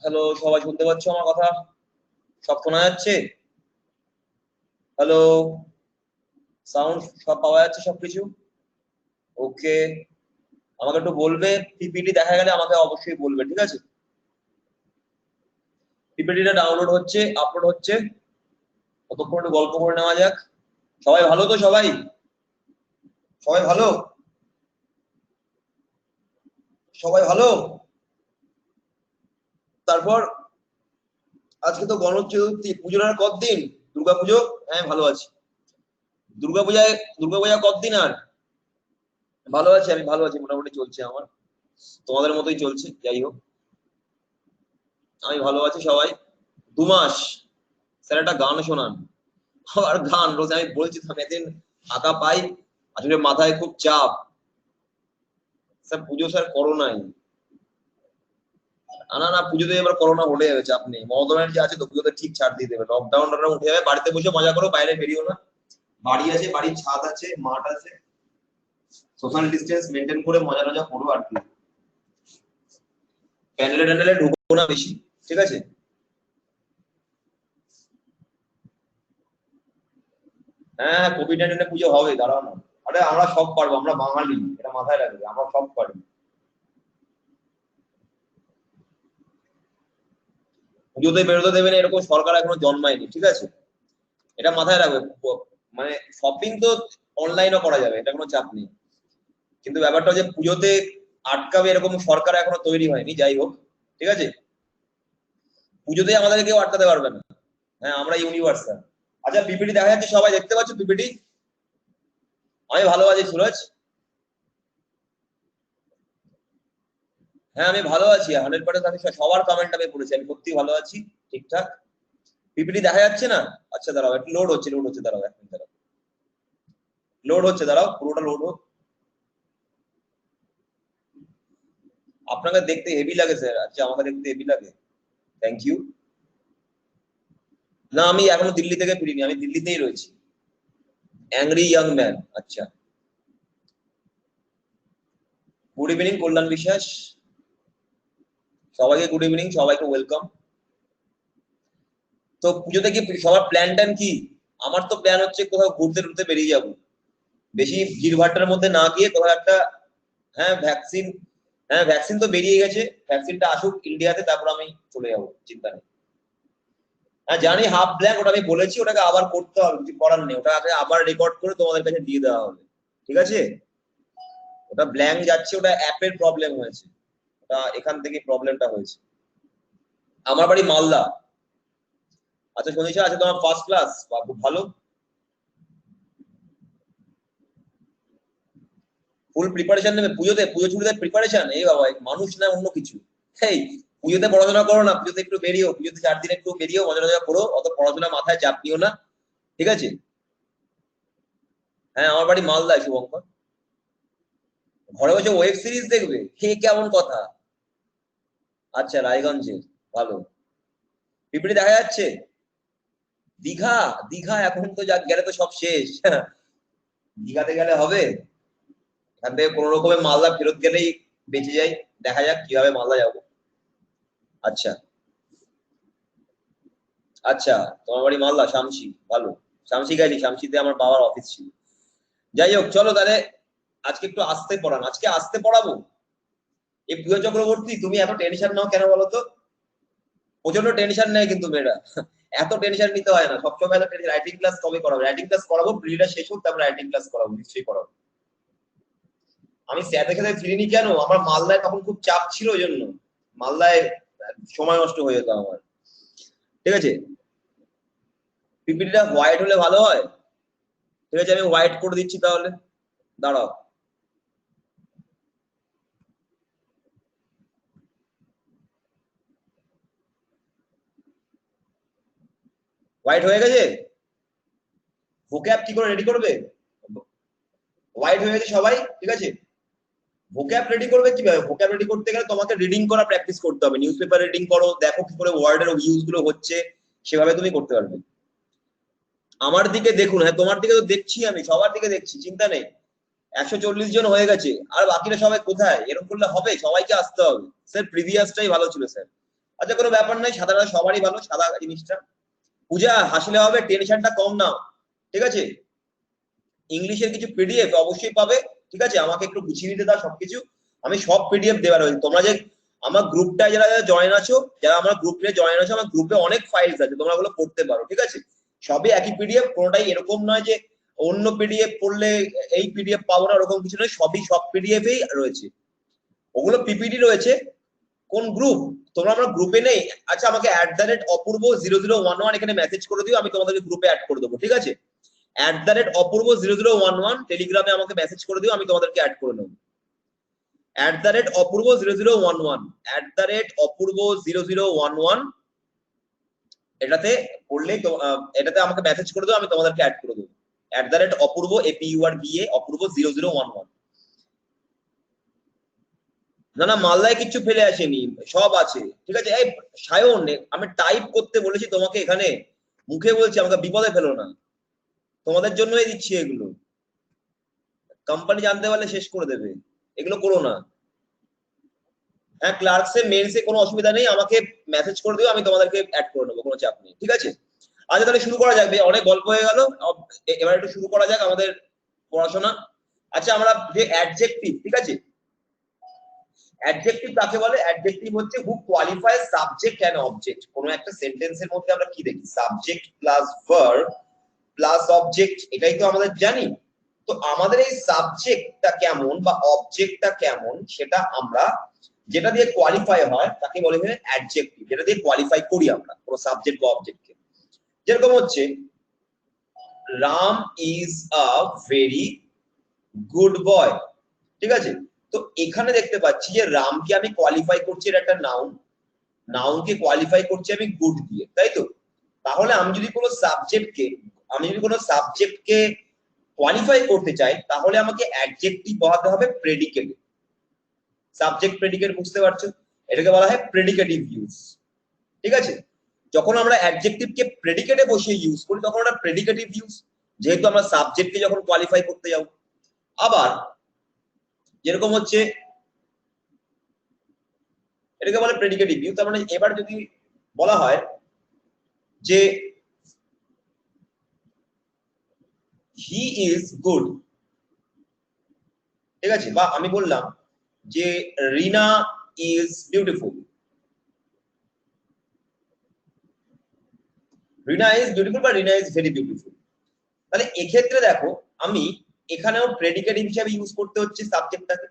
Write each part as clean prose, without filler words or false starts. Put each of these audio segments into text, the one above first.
Hello, সবাই শুনতে পাচ্ছ আমার কথা? সব শোনা যাচ্ছে? হ্যালো, সাউন্ড সব পাওয়া যাচ্ছে সবকিছু? ওকে, আমাকে একটু বলবে, পিপিটি দেখা গেলে আমাকে অবশ্যই বলবে, ঠিক আছে? পিপিটিটা ডাউনলোড হচ্ছে, আপলোড হচ্ছে, ততক্ষণ একটু গল্প করে নেওয়া যাক। সবাই ভালো তো? সবাই সবাই ভালো? সবাই ভালো? তারপর আজকে তো গণেশ চতুর্থী, পুজোর আর কতদিন? দুর্গাপুজো? হ্যাঁ ভালো আছি। দুর্গাপূজা কতদিন আর? ভালো আছি, আমি ভালো আছি, মোটামুটি চলছে আমার, তোমাদের মতোই চলছে, যাই হোক আমি ভালো আছি। সবাই 2 মাস স্যার একটা গান শোনান। আর গান রোজ আমি বলছি তো, আমি একদিন ফাঁকা পাই, আসলে মাথায় খুব চাপ। স্যার পুজো স্যার করোনাই, না না পুজোতে এবার করোনা হলে যাবে, চাপ নেই, মমতা ব্যানার্জি আছে তো, পুজোতে ঠিক ছাড় দিয়ে দেবে, লকডাউন উঠে যাবে, বাড়িতে বসে মজা করো, বাইরে বেরিও না। বাড়ি আছে, বাড়ির ছাদ আছে, মাঠ আছে, সোশ্যাল ডিস্টেন্স মেনটেন করে মজা টজা করো আর কি। প্যান্ডেলে ট্যান্ডেলে ঢুকবো না বেশি, ঠিক আছে? হ্যাঁ, কোভিড-19 পুজো হবে, দাঁড়াও না। আরে আমরা সব পারবো, আমরা বাঙালি, এটা মাথায় রাখবে, আমরা সব পারবো। পুজোতে বেরোতে দেবে না এরকম সরকার এখনো জন্মায়নি, ঠিক আছে? এটা মাথায় রাখবে। মানে শপিং তো অনলাইনও করা যাবে, এটা কোনো চাপ নেই, কিন্তু ব্যাপারটা যে পুজোতে আটকাবে এরকম সরকার এখনো তৈরি হয়নি, যাই হোক, ঠিক আছে? পুজোতে আমাদের কেউ আটকাতে পারবে না। হ্যাঁ, আমরা ইউনিভার্সাল। আচ্ছা, পিপিটি দেখা যাচ্ছে, সবাই দেখতে পাচ্ছ পিপিটি? আমি ভালো আছি সুরজ। হ্যাঁ আমি ভালো আছি, 100%। আমি সবার কমেন্ট আমি পড়েছি, আমি সত্যি ভালো আছি, ঠিকঠাক। পিপিটি দেখা যাচ্ছে না? আচ্ছা দাঁড়াও, একটু লোড হচ্ছে, দাঁড়াও 1 মিনিট, দাঁড়াও, লোড হচ্ছে, দাঁড়াও, পুরোটা লোড হোক। আপনাকে দেখতে হেভি লাগে স্যার। আচ্ছা, আমাকে দেখতে হেভি লাগে, থ্যাংক ইউ। না, আমি এখনো দিল্লি থেকে ফিরিনি, আমি দিল্লিতেই রয়েছি। অ্যাংরি ইয়াং ম্যান, আচ্ছা। গুড ইভিনিং কল্যাণ বিশ্বাস, সবাইকে গুড ইভিনিং, সবাইকে ওয়েলকাম। তো পুজোতে কি সবার প্ল্যান ট্যান কি? আমার তো প্ল্যান হচ্ছে কোথাও ঘুরতে টুরতে বেরিয়ে যাবো, বেশি ভিড়ভাট্টার মধ্যে না গিয়ে কোথাও একটা। হ্যাঁ ভ্যাকসিন, হ্যাঁ ভ্যাকসিন তো বেরিয়ে গেছে, ভ্যাকসিনটা আসুক ইন্ডিয়াতে, তারপর আমি চলে যাবো, চিন্তা নেই। হ্যাঁ জানি, হাফ ব্ল্যাঙ্ক, ওটা আমি বলেছি, ওটাকে আবার করতে হবে, কিছু করার নেই, ওটাকে আবার রেকর্ড করে তোমাদের কাছে দিয়ে দেওয়া হবে, ঠিক আছে? ওটা ব্ল্যাঙ্ক যাচ্ছে, ওটা অ্যাপের প্রবলেম হয়েছে, ওটা এখান থেকে প্রবলেমটা হয়েছে। আমার বাড়ি মালদা। আচ্ছা শুনেছি, আচ্ছা তোমার ফার্স্ট ক্লাস, খুব ভালো। ফুল প্রিপারেশন নেবে পুজোতে? পুজো ছুটিতে প্রিপারেশন? এই বাবা, মানুষ না অন্য কিছু। এই পুজোতে পড়াশোনা করো না, পুজোতে একটু বেরিয়েও, পুজোতে 4 দিন একটু বেরিয়েও, মজা টজা করো, অত পড়াশোনা মাথায় চাপ নিও না, ঠিক আছে? হ্যাঁ আমার বাড়ি মালদায়, শুভঙ্কর। ঘরে বসে ওয়েব সিরিজ দেখবে? হে কেমন কথা! আচ্ছা, রায়গঞ্জে, ভালো। পিপিটি দেখা যাচ্ছে? দীঘা? দীঘা এখন তো যা গেলে তো সব শেষ। দীঘাতে গেলে হবে? এখান থেকে কোনো রকমের মালদা ফেরত গেলেই বেঁচে যাই, দেখা যাক কিভাবে মালদা যাবো। আচ্ছা আচ্ছা, তোমার বাড়ি মালদা, শামসি, ভালো। শামসি গেছি, শামসিতে আমার বাবার অফিস ছিল। যাই হোক, চলো তাহলে আজকে একটু আসতে পড়ান, আজকে আসতে পড়াবো। এই প্রিয় চক্রবর্তী, তুমি এত টেনশন নাও কেন বলো তো? প্রচন্ড টেনশন নেয় কিন্তু মেয়েরা। এত টেনশন নিতে হয় না, সবসময় এত টেনশন। রাইটিং ক্লাস কবে করাবো? রাইটিং ক্লাস করাবো, প্রিলিটা শেষ হোক, তারপর রাইটিং ক্লাস করাবো, নিশ্চয়ই করাবো। আমি স্যার দেখে ফিরিনি কেন, আমার মালদায় তখন খুব চাপ ছিল, ওই জন্য মালদায় সময় নষ্ট হয়ে যেত আমার, ঠিক আছে? পিপিটিটা হোয়াইট হলে ভালো হয়, ঠিক আছে? আমি হোয়াইট করে দিচ্ছি তাহলে, দাঁড়াও। হোয়াইট হয়ে গেছে? ভোক্যাব কি করে রেডি করবে? হোয়াইট হয়ে গেছে সবাই, ঠিক আছে? ভোক্যাব রেডি করবে কিভাবে? ভোক্যাব রেডি করতে গেলে তোমাকে রিডিং করা প্র্যাকটিস করতে হবে, নিউজ পেপার রিডিং করো, দেখো কি করে ওয়ার্ডের ইউজ গুলো হচ্ছে, সেভাবে তুমি করতে পারবে। আমার দিকে দেখুন, হ্যাঁ তোমার দিকে তো দেখছি, আমি সবার দিকে দেখছি, চিন্তা নেই। 140 জন হয়ে গেছে, আর বাকিরা সবাই কোথায়? এরকম করলে হবে? সবাইকে আসতে হবে। স্যার প্রিভিয়াসটাই ভালো ছিল স্যার, আচ্ছা কোনো ব্যাপার নাই, সাদাটা সবারই ভালো, সাদা জিনিসটা। পূজা হাসলে হবে, টেনশনটা কম নাও, ঠিক আছে? ইংলিশের কিছু পিডিএফ অবশ্যই পাবে, ঠিক আছে? আমাকে একটু গুছিয়ে নিতে দাও সবকিছু, আমি সব পিডিএফ দেওয়ার হয়েছে। তোমরা যে আমার গ্রুপটায় যারা যারা জয়েন আছো, যারা আমার গ্রুপে জয়েন আছো, আমার গ্রুপে অনেক ফাইলস আছে, তোমরা ওগুলো পড়তে পারো, ঠিক আছে? সবই একই পিডিএফ, কোনোটাই এরকম নয় যে অন্য পিডিএফ পড়লে এই পিডিএফ পাবো না, ওরকম কিছু নয়, সবই সব পিডিএফই রয়েছে। ওগুলো পিপিটি রয়েছে। কোন গ্রুপ? তোমরা আমার গ্রুপে নেই? আচ্ছা আমাকে @অপূর্ব0011 এখানে মেসেজ করে দিও, আমি তোমাদেরকে গ্রুপে অ্যাড করে দেবো, ঠিক আছে? @অপূর্ব0011 টেলিগ্রামে আমাকে মেসেজ করে দিও, আমি তোমাদেরকে অ্যাড করে নেবো। @অপূর্ব0011 @অপূর্ব0011 এটাতে করলেই তো, এটাতে আমাকে মেসেজ করে দিও, আমি তোমাদেরকে অ্যাড করে দেবো। @অপূর্ব APURBA অপূর্ব0011। না না, মালদায় কিচ্ছু ফেলে আসেনি, সব আছে, ঠিক আছে? এই সায়ন, আমি টাইপ করতে বলেছি তোমাকে, এখানে মুখে বলছি, আমাকে বিপদে ফেলো না, তোমাদের জন্যই দিচ্ছি এগুলো। কোম্পানি জানতে পারলে শেষ করে দেবে, এগুলো করো না। হ্যাঁ, ক্লার্কসে মেইলসে কোনো অসুবিধা নেই, আমাকে মেসেজ করে দিও, আমি তোমাদেরকে অ্যাড করে নেবো, কোনো চাপ নেই, ঠিক আছে? আচ্ছা তাহলে শুরু করা যাক, অনেক গল্প হয়ে গেল, এবার একটু শুরু করা যাক আমাদের পড়াশোনা। আচ্ছা আমরা যে অ্যাডজেক্টিভ, ঠিক আছে? অ্যাডজেক্টিভ কাকে বলে? অ্যাডজেক্টিভ হচ্ছে হু কোয়ালিফাইজ সাবজেক্ট এন্ড অবজেক্ট। কোনো একটা সেন্টেন্সের মধ্যে আমরা কি দেখি? Subject plus verb plus object, এটাই তো আমাদের জানি। তো আমাদের এই সাবজেক্টটা কেমন বা অবজেক্টটা কেমন, সেটা আমরা যেটা দিয়ে কোয়ালিফাই হয় তাকে বলে হলো অ্যাডজেক্টিভ, যেটা দিয়ে কোয়ালিফাই করি আমরা কোনো সাবজেক্ট বা অবজেক্টকে। যেরকম হচ্ছে Ram is a very good boy, ঠিক আছে? তো এখানে দেখতে পাচ্ছি যে রামকে আমি কোয়ালিফাই করছি, এটা একটা নাউন, নাউনকে কোয়ালিফাই করছি আমি গুড দিয়ে, তাই তো? তাহলে আমি যদি কোনো সাবজেক্টকে কোয়ালিফাই করতে চাই, তাহলে আমাকে অ্যাডজেক্টিভ বসাতে হবে প্রেডিকেটে। সাবজেক্ট প্রেডিকেট বুঝতে পারছো? এটাকে বলা হয় প্রেডিকেটিভ ইউজ, ঠিক আছে? যখন আমরা অ্যাডজেক্টিভকে প্রেডিকেটে বসিয়ে ইউজ করি, তখন আমরা প্রেডিকেটিভ ইউজ, যেহেতু আমরা সাবজেক্টকে যখন কোয়ালিফাই করতে যাব। আবার যেরকম হচ্ছে, এটাকে বলে প্রেডিকেটিভ ইউজ। তার মানে এবার যদি বলা হয় যে হি ইজ গুড, ঠিক আছে? বা আমি বললাম যে Rina is beautiful, Rina is beautiful বা রিনা ইজ ভেরি বিউটিফুল। তাহলে এক্ষেত্রে দেখো, আমি এখানেও প্রেডিকেটিভ হিসাবে ইউজ করতে হচ্ছে সাবজেক্টটাকে,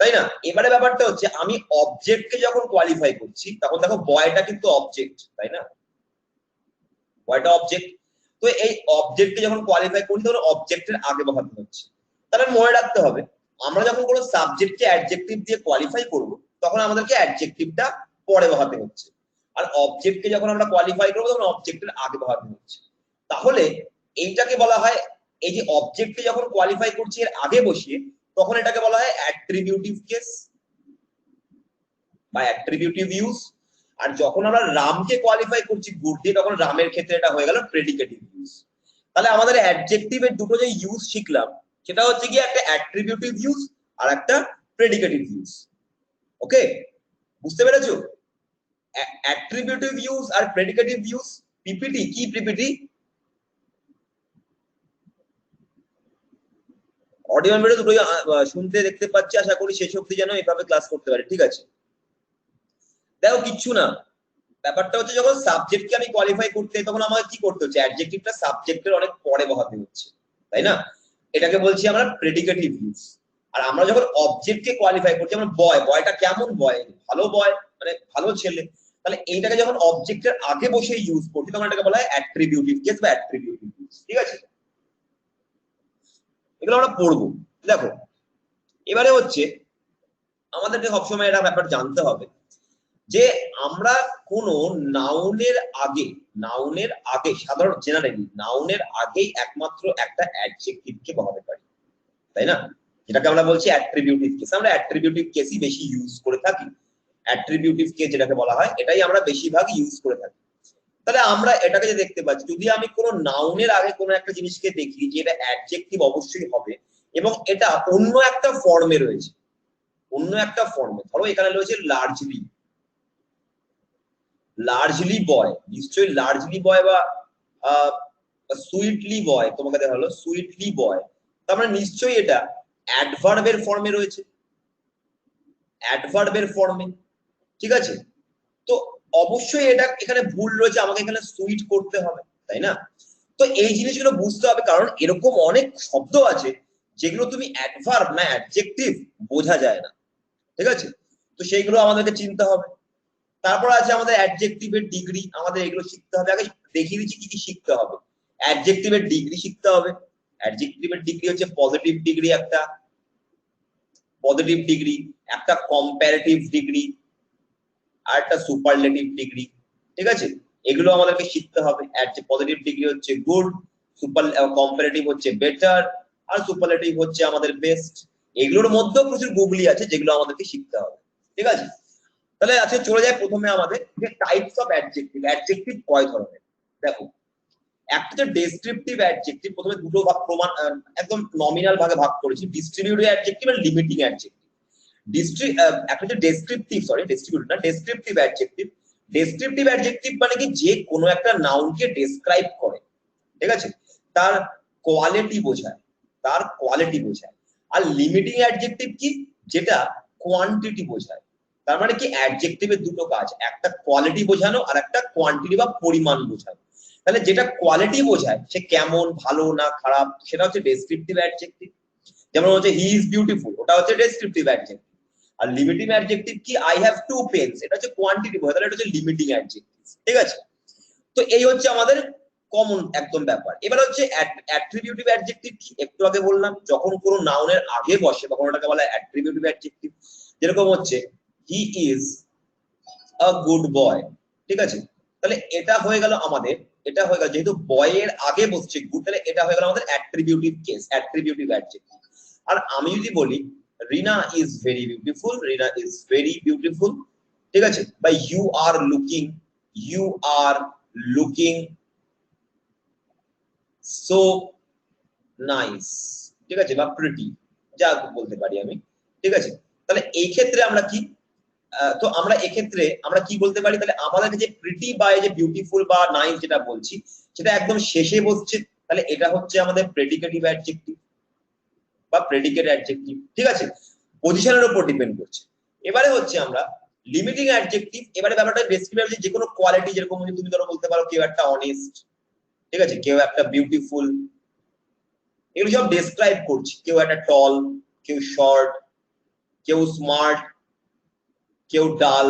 তাই না? এবারে ব্যাপারটা হচ্ছে আমি অবজেক্টকে যখন কোয়ালিফাই করছি, তখন দেখো বয়টা কিন্তু অবজেক্ট, তাই না? বয়টা অবজেক্ট। তো এই অবজেক্টকে যখন কোয়ালিফাই করি, তখন অবজেক্টের আগে বসাতে হচ্ছে। তাহলে মনে রাখতে হবে, আমরা যখন কোনো সাবজেক্টকে অ্যাডজেক্টিভ দিয়ে কোয়ালিফাই করব, তখন আমাদেরকে অ্যাডজেক্টিভটা পরে বসাতে হচ্ছে। আর অবজেক্টকে যখন আমরা কোয়ালিফাই করবো, তখন অবজেক্টের আগে বসাতে হচ্ছে। তাহলে এইটাকে বলা হয়, এই যে অবজেক্টকে যখন কোয়ালিফাই করছি এর আগে বসিয়ে, তখন এটাকে বলা হয় অ্যাট্রিবিউটিভ কেস বা অ্যাট্রিবিউটিভ ইউজ। আর যখন আমরা রামকে কোয়ালিফাই করছি গুড দিয়ে, তখন রামের ক্ষেত্রে এটা হয়ে গেল প্রেডিকেটিভ ইউজ। তাহলে আমাদের অ্যাডজেক্টিভের দুটো যে ইউজ শিখলাম, সেটা হচ্ছে কি একটা অ্যাট্রিবিউটিভ ইউজ আর একটা প্রেডিকেটিভ ইউজ। ওকে, বুঝতে পেরেছো? অ্যাট্রিবিউটিভ ইউজ আর প্রেডিকেটিভ ইউজ। পিপিটি কি? পিপিটি অডিও ভিডিও দুটোই শুনতে দেখতে পাচ্ছি, আশা করি শেষ অবধি যেন এভাবে ক্লাস করতে পারি, ঠিক আছে? দেখো কিচ্ছু না, ব্যাপারটা হচ্ছে যখন সাবজেক্টকে আমি কোয়ালিফাই করতে, তখন আমাকে কি করতে হচ্ছে? অ্যাডজেক্টিভটা সাবজেক্টের অনেক পরে বসাতে হচ্ছে, তাই না? এটাকে বলছি আমরা প্রেডিকেটিভ ইউজ। আর আমরা যখন অবজেক্টকে কোয়ালিফাই করছি, আমরা বয়টা কেমন বয়? ভালো বয়, মানে ভালো ছেলে। তাহলে এইটাকে যখন অবজেক্টের আগে বসে ইউজ করছি, তখন এটাকে বলা হয় অ্যাট্রিবিউটিভ কেস বা অ্যাট্রিবিউটিভ ইউজ, ঠিক আছে? এগুলো আমরা পড়বো। দেখো এবারে হচ্ছে আমাদেরকে সবসময় এটা ব্যাপার জানতে হবে যে আমরা কোন নাউনের আগে সাধারণ জেনারেলি নাউনের আগেই একমাত্র একটা অ্যাডজেক্টিভকে বসাতে পারি, তাই না? যেটাকে আমরা বলছি অ্যাট্রিবিউটিভ কেস। আমরা অ্যাট্রিবিউটিভ কেসই বেশি ইউজ করে থাকি। অ্যাট্রিবিউটিভ কেস যেটাকে বলা হয়, এটাই আমরা বেশিরভাগ ইউজ করে থাকি। তাহলে আমরা এটাকে যে দেখতে পাচ্ছি, যদি আমি কোনো নাউনের আগে কোনো একটা জিনিসকে দেখি যে এটা অ্যাডজেক্টিভ অবশ্যই হবে, এবং এটা অন্য একটা ফর্মে রয়েছে, অন্য একটা ফর্মে, ধরো এখানে রয়েছে লার্জলি, লার্জলি বয়, নিশ্চয়ই লার্জলি বয় বা সুইটলি বয়, তোমাকে দেখা হলো সুইটলি বয়, তার মানে নিশ্চয়ই এটা অ্যাডভার্বের ফর্মে রয়েছে, অ্যাডভার্বের ফর্মে, ঠিক আছে। তো অবশ্যই এটা এখানে ভুল রয়েছে, আমাকে এখানে সুইট করতে হবে, তাই না? তো এই জিনিসগুলো বুঝতে হবে, কারণ এরকম অনেক শব্দ আছে যেগুলো তুমি অ্যাডভার্ব না অ্যাডজেক্টিভ বোঝা যায় না, ঠিক আছে। তো সেইগুলো আমাদেরকে চিনতে হবে। তারপর আছে আমাদের অ্যাডজেক্টিভের ডিগ্রি, আমাদের এগুলো শিখতে হবে। আগে দেখিয়ে দিচ্ছি কি কি শিখতে হবে। অ্যাডজেক্টিভের ডিগ্রি শিখতে হবে। অ্যাডজেক্টিভের ডিগ্রি হচ্ছে পজিটিভ ডিগ্রি, একটা পজিটিভ ডিগ্রি, একটা কম্পারেটিভ ডিগ্রি, আর একটা সুপারলেটিভ ডিগ্রি, ঠিক আছে। এগুলো আমাদেরকে শিখতে হবে। পজিটিভ ডিগ্রি হচ্ছে গুড, সুপার কম্পারেটিভ হচ্ছে বেটার, আর সুপারলেটিভ হচ্ছে আমাদের বেস্ট। এগুলোর মধ্যেও প্রচুর গুগলি আছে যেগুলো আমাদেরকে শিখতে হবে, ঠিক আছে। তাহলে আজকে চলে যায় প্রথমে আমাদের যে টাইপস অফ অ্যাডজেক্টিভ। অ্যাডজেক্টিভ কয় ধরনের দেখো। একটা যে ডেসক্রিপটিভ অ্যাডজেক্টিভ, প্রথমে দুটো ভাগ প্রমাণ একদম নমিনাল ভাগে ভাগ করেছি, ডিস্ট্রিবিউটিভ অ্যাডজেক্টিভ আর লিমিটিং অ্যাডজেক্টিভ। একটা যে ডেসক্রিপটিভ, সরি ডেসক্রিপটিভ না, ডেসক্রিপটিভ অ্যাডজেক্টিভ। ডেসক্রিপটিভ অ্যাডজেক্টিভ মানে কি, যে কোনো একটা নাউনকে ডেসক্রাইব করে, ঠিক আছে, তার কোয়ালিটি বোঝায়, তার কোয়ালিটি বোঝায়। আর লিমিটিং অ্যাডজেক্টিভ কি, যেটা কোয়ান্টিটি বোঝায়। তার মানে কি, অ্যাডজেক্টিভের দুটো কাজ, একটা কোয়ালিটি বোঝানো আর একটা কোয়ান্টিটি বা পরিমাণ বোঝানো। তাহলে যেটা কোয়ালিটি বোঝায়, সে কেমন, ভালো না খারাপ, সেটা হচ্ছে ডেসক্রিপটিভ অ্যাডজেক্টিভ। যেমন হচ্ছে হি ইজ বিউটিফুল, ওটা হচ্ছে ডেসক্রিপটিভ অ্যাডজেক্টিভ। আর লিমিটিং অ্যাডজেক্টিভ কি, আই হ্যাভ টু পেন্স, এটা হচ্ছে কোয়ান্টিটি বোঝায়, তাহলে এটা হচ্ছে লিমিটিং অ্যাডজেক্টিভ, ঠিক আছে। তো এই হচ্ছে আমাদের কমন একদম ব্যাপার। এবার হচ্ছে অ্যাট্রিবিউটিভ অ্যাডজেক্টিভ কি, একটু আগে বললাম, যখন কোনো নাউনের আগে বসে তখন ওটাকে বলা হয় অ্যাট্রিবিউটিভ অ্যাডজেক্টিভ। যেরকম হচ্ছে he is a good boy, ঠিক আছে। তাহলে এটা হয়ে গেল আমাদের, এটা হয়ে গেল যেহেতু বয়ের আগে বসছে গুড, তাহলে এটা হয়ে গেল আমাদের অ্যাট্রিবিউটিভ কেস, অ্যাট্রিবিউটিভ অ্যাডজেক্টিভ। আর আমি যদি বলি Rina is very beautiful, Rina is very beautiful, ঠিক আছে, বা you are looking, you are looking so nice, ঠিক আছে, বা প্রিটি, যা বলতে পারি আমি, ঠিক আছে। তাহলে এই ক্ষেত্রে আমরা কি, তো আমরা এক্ষেত্রে আমরা কি বলতে পারি, তাহলে আমাদের যে প্রিটি বা এই যে বিউটিফুল বা নাইস যেটা বলছি, সেটা একদম শেষে বসছে, তাহলে এটা হচ্ছে আমাদের প্রেডিকেটিভ অ্যাডজেক্টিভ বা প্রেডিকেট অ্যাডজেক্টিভ, ঠিক আছে। পজিশনের উপর ডিপেন্ড করছে। এবারে হচ্ছে আমরা লিমিটিং অ্যাডজেক্টিভ। এবারে ব্যাপারটা ডেসক্রাইব যে কোনো কোয়ালিটি, যেরকম তুমি ধরো বলতে পারো কেউ একটা অনেস্ট, ঠিক আছে, কেউ একটা বিউটিফুল, এগুলো সব ডেসক্রাইব করছি। কেউ একটা টল, কেউ শর্ট, কেউ স্মার্ট, কেউ ডাল,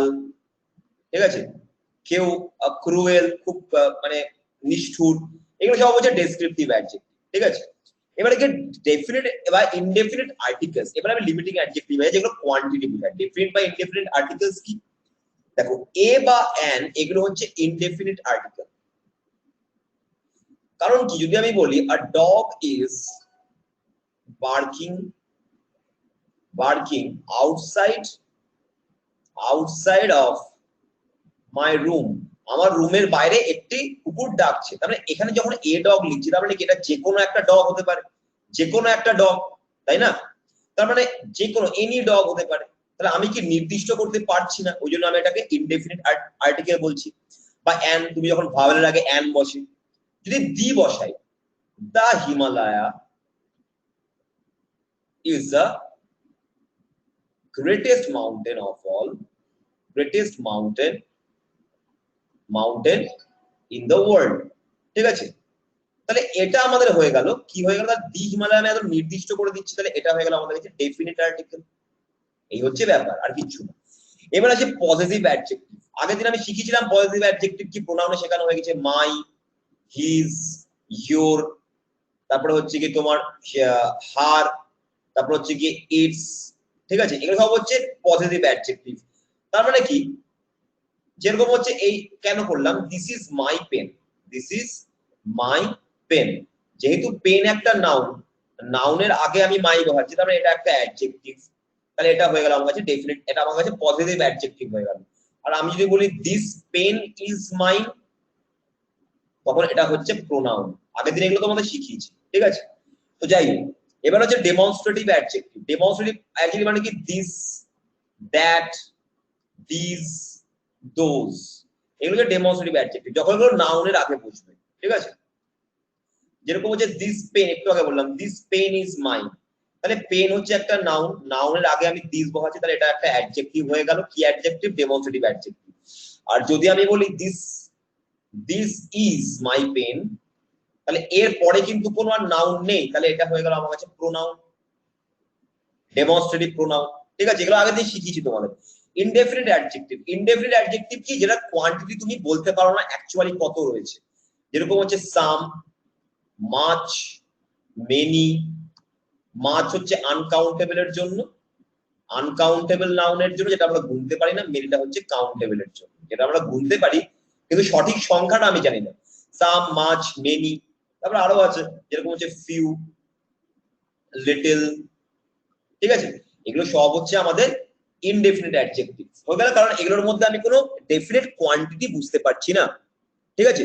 ঠিক আছে, কেউ ক্রুয়েল, খুব মানে নিষ্ঠুর, এগুলো সব হচ্ছে ডেসক্রিপটিভ অ্যাডজেক্টিভ, ঠিক আছে। এবারে কি ডেফিনিট বা ইনডেফিনিট আর্টিকেলস। এবারে আমি লিমিটিং অ্যাডজেক্টিভ যেগুলো কোয়ান্টিটি বোঝায়। ডেফিনিট বা ইনডেফিনিট আর্টিকেলস কি, দেখো এ বা অ্যান, এগুলো হচ্ছে ইনডেফিনিট আর্টিকেল। কারণ কি, যদি আমি বলি a dog is barking, barking outside, outside of my room, আমার রুমের বাইরে একটি কুকুর ডাকছে। তার মানে এখানে যখন এ ডগ লিখছি, তার মানে কি এটা যে কোনো একটা ডগ হতে পারে, যে কোনো একটা ডগ, তাই না। তার মানে যে কোনো এনি ডগ হতে পারে। তাহলে আমি কি নির্দিষ্ট করতে পারছি না, ওই জন্য আমি এটাকে ইনডেফিনিট আর্টিকেল বলছি। বা অ্যান, তুমি যখন ভাওয়েলের আগে অ্যান বসে, যদি দি বসাই, the Himalaya is the greatest mountain of all, greatest mountain, mountain in the world, ঠিক আছে। তাহলে এটা আমাদের হয়ে গেল, কি হয়ে গেল, দি হিমালয় আমি একদম নির্দিষ্ট করে দিচ্ছি, তাহলে এটা হয়ে গেল আমাদের কাছে ডেফিনিট আর্টিকেল। এই হচ্ছে ব্যাপার, আর কিছু না। এবার আছে পজিটিভ অ্যাডজেক্টিভ। আগের দিন আমি শিখেছিলাম পজিটিভ অ্যাডজেক্টিভ কি, প্রোনাউনে শেখানো হয়ে গেছে মাই, হিজ, ইয়োর, তারপরে হচ্ছে কি তোমার হার, তারপর হচ্ছে কি ইটস, ঠিক আছে। এগুলো সব হচ্ছে পজিটিভ অ্যাডজেক্টিভ। তার মানে কি, যেরকম হচ্ছে এই কেন করলাম, this is my pen, this is my pen, যেহেতু পেন একটা নাউন, নাউনের আগে আমি মাই বসাচ্ছি, তার মানে এটা একটা অ্যাডজেক্টিভ। তাহলে এটা হয়ে গেল আমার কাছে ডেফিনিট, এটা আমার কাছে পজিটিভ অ্যাডজেক্টিভ হয়ে গেল। আর আমি যদি বলি দিস পেন ইজ মাইন, তখন এটা হচ্ছে প্রোনাউন। আগের দিন এগুলো তোমাদের শিখিয়েছি, ঠিক আছে। তো যাই হোক, এবার হচ্ছে ডেমনস্ট্রেটিভ অ্যাডজেক্টিভ। ডেমনস্ট্রেটিভ অ্যাডজেক্টিভ মানে কি, দিস, দ্যাট, দিস, দোজ, এগুলোকে ডেমনস্ট্রেটিভ অ্যাডজেক্টিভ, যখন এগুলো নাউনের আগে বসবে, ঠিক আছে। যেরকম হচ্ছে দিস পেন, একটু আগে বললাম দিস পেন ইজ মাইন, তাহলে পেন হচ্ছে একটা নাউন, নাউনের আগে আমি দিস বসাচ্ছি, তাহলে এটা একটা অ্যাডজেক্টিভ হয়ে গেল, কি অ্যাডজেক্টিভ? Demonstrative adjective. আর যদি আমি বলি this this is my pen, তাহলে এর পরে কিন্তু কোনো আর নাউন নেই, তাহলে এটা হয়ে গেল আমার কাছে প্রোনাউন, ডেমনস্ট্রেটিভ প্রোনাউন, ঠিক আছে। এগুলো আগে দিয়ে শিখিয়েছি তোমাদের। ইনডেফিনিট অ্যাডজেক্টিভ, ইনডেফিনিট অ্যাডজেক্টিভ কি? যেটা কোয়ান্টিটি তুমি বলতে পারো না অ্যাকচুয়ালি কত রয়েছে, যেরকম হচ্ছে সাম, মাচ, মেনি। মাচ হচ্ছে আনকাউন্টেবল এর জন্য, আনকাউন্টেবল নাউনের জন্য, যেটা আমরা গুনতে পারি না। মেনিটা হচ্ছে কাউন্টেবল এর জন্য, যেটা আমরা গুনতে পারি কিন্তু সঠিক সংখ্যাটা আমি জানি না। সাম, মাচ, মেনি। তারপর আরো আছে, যেরকম হচ্ছে ফিউ, লিটল, ঠিক আছে। এগুলো সব হচ্ছে আমাদের ইনডেফিনিট অ্যাডজেক্টিভ হয়ে গেল, কারণ এগুলোর মধ্যে আমি কোনো ডেফিনিট কোয়ান্টিটি বুঝতে পারছি না, ঠিক আছে।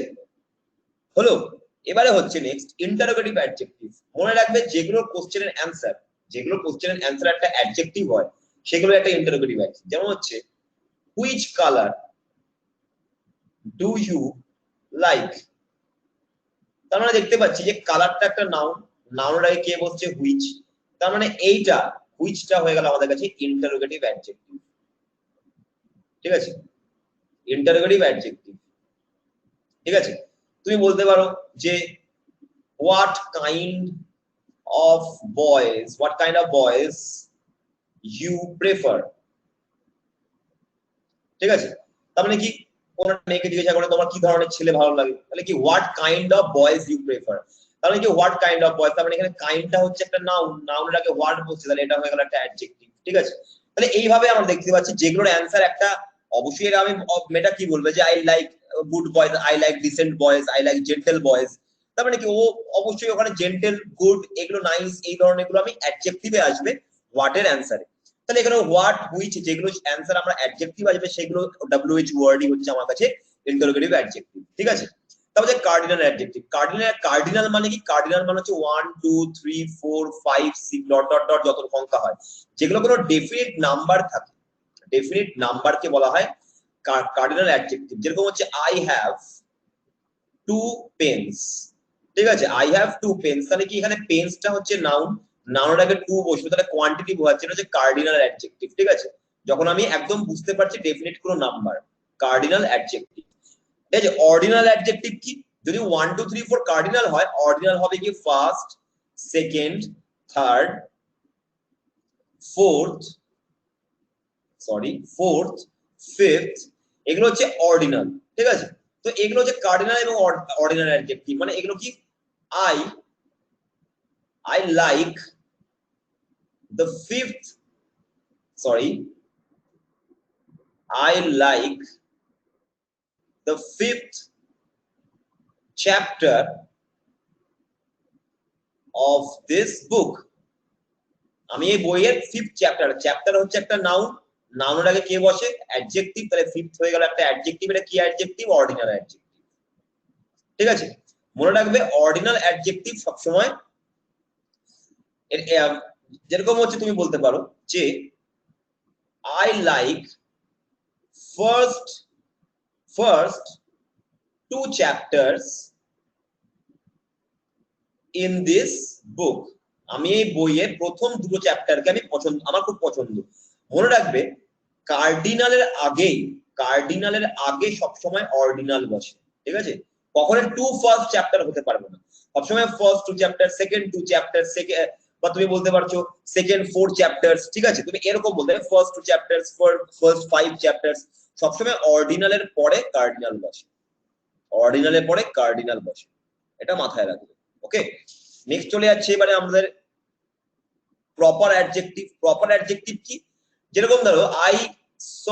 হলো। এবারে হচ্ছে নেক্সট ইন্টারোগেটিভ অ্যাডজেক্টিভ। মনে রাখবে যেগুলো কোশ্চেনের অ্যান্সার, যেগুলো কোশ্চেনের অ্যান্সার একটা অ্যাডজেক্টিভ হয়, সেগুলো একটা ইন্টারোগেটিভ অ্যাডজেক্টিভ। যেমন হচ্ছে which colour do you like, তার মানে দেখতে পাচ্ছি যে কালারটা একটা নাউন, নাউনের আগে কে বসছে? হুইচ। তার মানে এইটা হুইচটা হয়ে গেল আমাদের কাছে ইন্টারোগেটিভ অ্যাডজেক্টিভ, ঠিক আছে, ইন্টারোগেটিভ অ্যাডজেক্টিভ, ঠিক আছে। তুমি বলতে পারো যে what kind of boys, what kind of boys you prefer, ঠিক আছে। তার মানে কি? কোন মেয়েকে জিজ্ঞাসা করে তোমার কি ধরনের ছেলে ভালো লাগে, তাহলে কি what kind of boys you prefer, তাহলে কি হোয়াট কাইন্ড অফ বয়েজ, তার মানে এখানে কাইন্ডটা হচ্ছে একটা নাউন, নাউনের আগে হোয়াট বসছে, তাহলে এটা হয়ে গেল একটা অ্যাডজেক্টিভ, ঠিক আছে। তাহলে এইভাবে আমরা দেখতে পাচ্ছি যেগুলোর অ্যান্সার একটা, অবশ্যই আমি মেয়েটা কি বলবে যে I like good boys, I like decent boys, I like gentle boys, তার মানে কি ও অবশ্যই ওখানে জেন্টেল, গুড, এগুলো নাইস, এই ধরনের এগুলো আমি অ্যাডজেক্টিভে আসবে হোয়াট এর অ্যান্সারে। তাহলে এখানে হোয়াট, হুইচ, যেগুলো অ্যান্সার আমরা অ্যাডজেক্টিভ আসবে সেগুলো ডব্লিউএইচ ওয়ার্ডই হচ্ছে আমার কাছে ইন্টারোগেটিভ অ্যাডজেক্টিভ, ঠিক আছে। তারপরে কার্ডিনাল অ্যাডজেক্টিভ। কার্ডিনাল মানে কি? কার্ডিনাল মানে হচ্ছে 1 2 3 4 5 6 ডট ডট ডট যত সংখ্যা হয়, যেগুলো কোনো ডেফিনিট নাম্বার থাকে, ডেফিনিট নাম্বারকে বলা হয় কার্ডিনাল অ্যাডজেক্টিভ। যেরকম হচ্ছে আই হ্যাভ 2 পেন্স, ঠিক আছে, আই হ্যাভ 2 পেন্স, তাহলে কি এখানে পেন্সটা হচ্ছে নাউন, নাউনের আগে 2 বসবে, তাহলে কোয়ান্টিটি বোঝাচ্ছে, এটা হচ্ছে কার্ডিনাল অ্যাডজেক্টিভ, ঠিক আছে। যখন আমি একদম বুঝতে পারছি ডেফিনিট কোনো নাম্বার, কার্ডিনাল অ্যাডজেক্টিভ। ঠিক আছে। অর্ডিনাল অ্যাডজেক্টিভ কি? যদি 1 2 3 4 কার্ডিনাল হয়, অর্ডিনাল হবে কি first, second, third, fourth, fourth, fifth, এগুলো হচ্ছে অর্ডিনাল, ঠিক আছে। তো এগুলো হচ্ছে কার্ডিনাল এবং অর্ডিনাল অ্যাডজেক্টিভ। মানে এগুলো কি? I like the fifth, sorry, I like the fifth chapter of this book. আমি এই বইয়ের ফিফথ চ্যাপ্টার, চ্যাপ্টার হচ্ছে একটা নাউন, নাউনের আগে কে বসে? অ্যাডজেক্টিভ, তাহলে ফিফথ হয়ে গেল একটা অ্যাডজেক্টিভ। এটা কি অ্যাডজেক্টিভ? অর্ডিনাল অ্যাডজেক্টিভ, ঠিক আছে। মনে রাখবে অর্ডিনাল অ্যাডজেক্টিভ সবসময় যেরকম হচ্ছে তুমি বলতে পারো যে I like first 2 chapters in this book, আমি এই বইয়ের প্রথম 2 চ্যাপ্টারকে আমি পছন্দ, আমার খুব পছন্দ। মনে রাখবে কার্ডিনালের আগে সবসময় অর্ডিনাল বসে, ঠিক আছে। কখনো 2 ফার্স্ট চ্যাপ্টার হতে পারবে না, সবসময় ফার্স্ট 2 চ্যাপ্টার, সেকেন্ড 2 চ্যাপ্টার, বা তুমি বলতে পারছো সেকেন্ড 4 চ্যাপ্টার্স, ঠিক আছে। তুমি এরকম বলতে পারো ফার্স্ট 2 চ্যাপ্টার্স, ফার্স্ট 5 চ্যাপ্টার্স, সবসময় অর্ডিনালের পরে কার্ডিনাল বসে, অর্ডিনালের পরে কার্ডিনাল বসে, এটা মাথায় রাখবে, ওকে। নেক্সট চলে যাচ্ছে এবারে আমাদের প্রপার অ্যাডজেক্টিভ। প্রপার অ্যাডজেক্টিভ কি? যেরকম ধরো I saw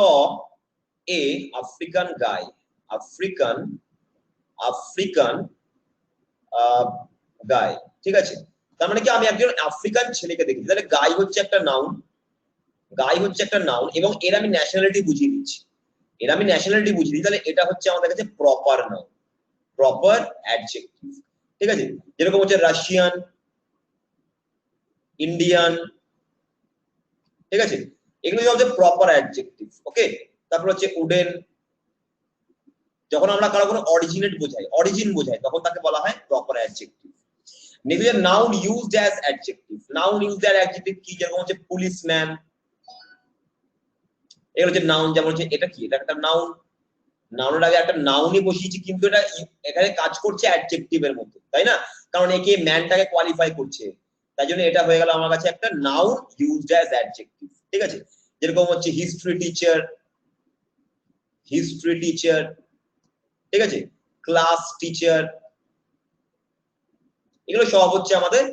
a African guy, African guy, ঠিক আছে। তার মানে কি আমি একজন আফ্রিকান ছেলেকে দেখেছি, তাহলে গাই হচ্ছে একটা নাউন, গাই হচ্ছে একটা নাউন, এবং এর আমি ন্যাশনালিটি বুঝিয়ে দিচ্ছি, এর আমি ন্যাশনালিটি বুঝিয়ে দিই, তাহলে এটা হচ্ছে আমাদের কাছে প্রপার নাউন, প্রপার অ্যাডজেক্টিভ, ঠিক আছে। যেরকম হচ্ছে রাশিয়ান, ইন্ডিয়ান, ঠিক আছে, এগুলো হচ্ছে প্রপার অ্যাডজেক্টিভ, ওকে। তারপর হচ্ছে উডেন, যখন আমরা কারো কোনো অরিজিনেট বোঝাই, অরিজিন বোঝাই, তখন তাকে বলা হয় proper adjective. Next noun used as adjective. Noun used as adjective কি, যেরকম হচ্ছে পুলিশম্যান, এগুলো হচ্ছে নাউন। যেমন হচ্ছে এটা কি, এটা একটা নাউন, নাউনের আগে একটা নাউনই বসিয়েছি, কিন্তু এটা এখানে কাজ করছে অ্যাডজেক্টিভের মতো, তাই না? কারণ একে ম্যানটাকে কোয়ালিফাই করছে, তাই জন্য এটা হয়ে গেল আমার কাছে একটা নাউন ইউজড অ্যাজ অ্যাডজেক্টিভ। ঠিক আছে, যেরকম হচ্ছে হিস্ট্রি টিচার, হিস্ট্রি টিচার, ঠিক আছে, ক্লাস টিচার, এগুলো সব হচ্ছে আমাদের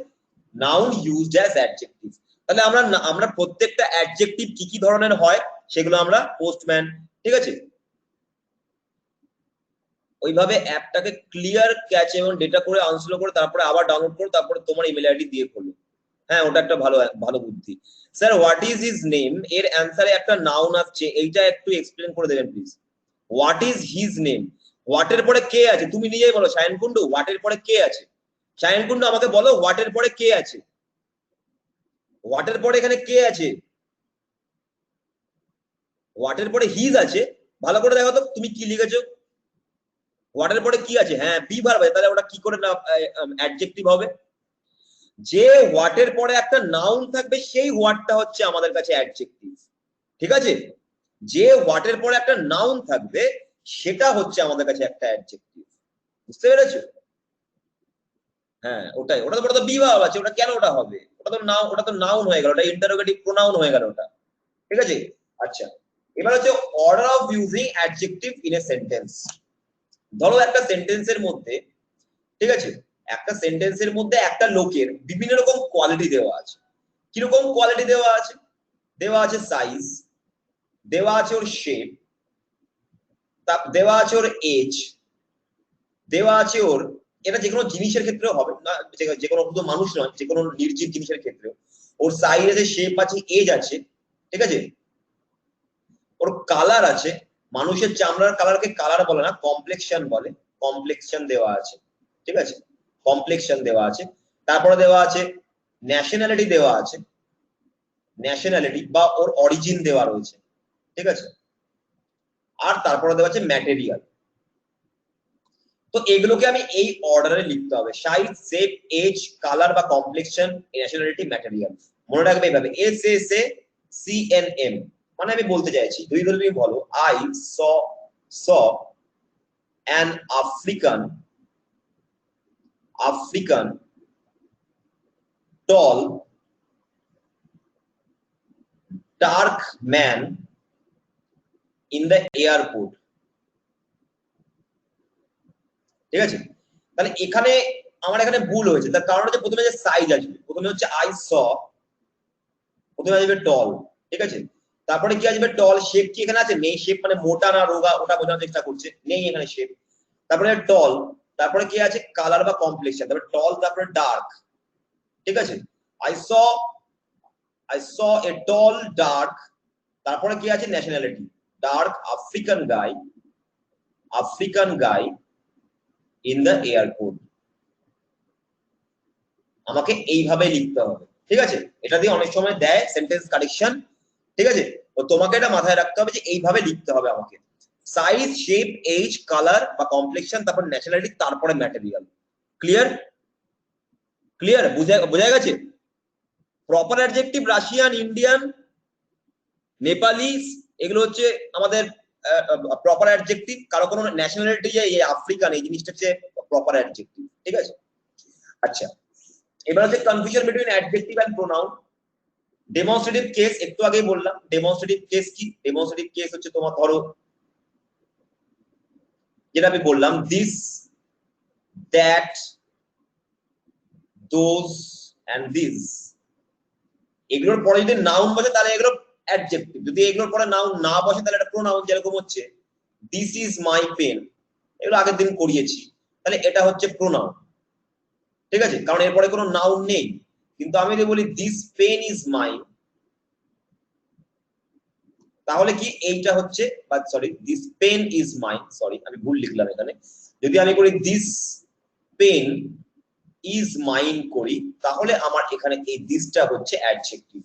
নাউন ইউজড অ্যাজ অ্যাডজেক্টিভ। তাহলে আমরা প্রত্যেকটা অ্যাডজেক্টিভ কি কি ধরনের হয় সেগুলো আমরা পোস্টম্যান, ঠিক আছে, ওইভাবে অ্যাপটাকে ক্লিয়ার ক্যাচ এবং ডেটা করে আনস্টল করে তারপরে আবার ডাউনলোড করো, তারপরে তোমার ইমেল আইডি দিয়ে খোলো। হ্যাঁ, ওটা একটা ভালো ভালো বুদ্ধি। Sir what is his name এর অ্যান্সারে একটা নাউন আসছে, এইটা একটু এক্সপ্লেন করে দেবেন please. What is his name, হোয়াটের পরে কে আছে? তুমি নিজেই বলো শায়ন কুন্ডু, হোয়াটের পরে কে আছে? শায়ন কুন্ডু আমাকে বলো হোয়াটের পরে কে আছে, হোয়াটের পরে এখানে কে আছে? হোয়াটের পরে হিজ আছে, ভালো করে দেখো তো তুমি কি লিখেছো। হোয়াটের পরে কি আছে? হ্যাঁ, বি ভার্ব আছে, তাহলে ওটা কি করে না অ্যাডজেক্টিভ হবে? যে হোয়াটের পরে একটা নাউন থাকবে সেই হোয়াটটা হচ্ছে আমাদের কাছে অ্যাডজেক্টিভ। ঠিক আছে, যে হোয়াটের পরে একটা নাউন থাকবে সেটা হচ্ছে আমাদের কাছে একটা অ্যাডজেক্টিভ। বুঝতে পেরেছো? হ্যাঁ, ওটাই, ওটা তো বি ভার্ব আছে, ওটা কেন ওটা হবে? ওটা তো নাউন হয়ে গেল, ওটা ইন্টারোগেটিভ প্রোনাউন হয়ে গেল ওটা। ঠিক আছে, আচ্ছা, এবার হচ্ছে order of using adjective in a sentence. ধরো একটা সেন্টেন্সের মধ্যে, ঠিক আছে, একটা সেন্টেন্সের মধ্যে একটা লোকের বিভিন্ন রকম কোয়ালিটি দেওয়া আছে। কিরকম কোয়ালিটি দেওয়া আছে? দেওয়া আছে সাইজ, দেওয়া আছে ওর শেপ, দেওয়া আছে ওর এজ, দেওয়া আছে ওর, এটা যে কোনো জিনিসের ক্ষেত্রেও হবে না, যে কোনো শুধু মানুষ নয়, যে কোনো নির্জীব জিনিসের ক্ষেত্রে ওর সাইজ আছে, শেপ আছে, এজ আছে, ঠিক আছে, ওর কালার আছে। মানুষের চামড়ার কালারকে কালার বলে না, কমপ্লেক্সন বলে, কমপ্লেক্সন দেওয়া আছে, ঠিক আছে, কমপ্লেক্সন দেওয়া আছে। তারপরে দেওয়া আছে ন্যাশনালিটি, দেওয়া আছে ন্যাশনালিটি বা ওর অরিজিন দেওয়া রয়েছে, ঠিক আছে, আর তারপরে দেওয়া আছে ম্যাটেরিয়াল। তো এগুলোকে আমি এই অর্ডারে লিখতে হবে, সাইজ, শেপ, এজ, কালার বা কমপ্লেক্সন, ন্যাশনালিটি, ম্যাটেরিয়াল। মনে রাখবে এইভাবে SSACNM, মানে আমি বলতে চাইছি, দুই ধরে তুমি বলো I saw an African ton dark man in the airport. ঠিক আছে, তাহলে এখানে আমার এখানে ভুল হয়েছে, তার কারণ হচ্ছে প্রথমে যে সাইজ আসবে, প্রথমে হচ্ছে আই স, প্রথমে আসবে টল, ঠিক আছে, তারপরে কি আসবে টল। শেপ কি এখানে আছে? নেই, শেপ মানে মোটা না রোগা ওটা বোঝানোর চেষ্টা করছে, নেই এখানে শেপ। তারপরে টল, তারপরে কি আছে? কালার বা কমপ্লেক্সন, তারপরে টল, তারপরে ডার্ক, ঠিক আছে, I saw A ton dark, তারপরে কি আছে? Nationality, dark African guy in the airport. আমাকে এইভাবে লিখতে হবে, ঠিক আছে, এটা দিয়ে অনেক সময় দেয় সেন্টেন্স কারেকশন, ঠিক আছে, তো তোমাকে এটা মাথায় রাখতে হবে যে এইভাবে লিখতে হবে আমাকে, সাইজ, শেপ, এজ, কালার বা কমপ্লেক্সন, তারপর ন্যাশনালিটি, তারপরে ম্যাটেরিয়াল। ক্লিয়ার? ক্লিয়ার? বোঝা গেছে? Proper adjective Russian, Indian, Nepali, এগুলো হচ্ছে আমাদের প্রপার অ্যাডজেক্টিভ। কারো কোনো ন্যাশনালিটি যে আফ্রিকান, এই জিনিসটা হচ্ছে প্রপার অ্যাডজেক্টিভ, ঠিক আছে। আচ্ছা, এবার হচ্ছে confusion between adjective and pronoun. Demonstrative case একটু আগেই বললাম, ডেমনস্ট্রেটিভ কেস কি? ডেমনস্ট্রেটিভ কেস হচ্ছে তোমার ধরো যেটা আমি বললাম, this, that, those and this, এগুলোর পরে যদি নাউন বসে তাহলে এগুলো অ্যাডজেক্টিভ, যদি এগুলোর পরে নাউন না বসে তাহলে এটা প্রোনাউন। যেরকম হচ্ছে দিস ইজ মাই পেন, এগুলো আগের দিন করিয়েছি, তাহলে এটা হচ্ছে প্রোনাউন, ঠিক আছে, কারণ এরপরে কোনো নাউন নেই। কিন্তু আমি যদি বলি দিস পেন ইজ মাইন, তাহলে কি এইটা হচ্ছে, বা sorry, this pen is mine, sorry আমি ভুল লিখলাম এখানে। যদি আমি করি দিস পেন ইজ মাইন করি, তাহলে আমার এখানে এই দিসটা হচ্ছে অ্যাডজেক্টিভ,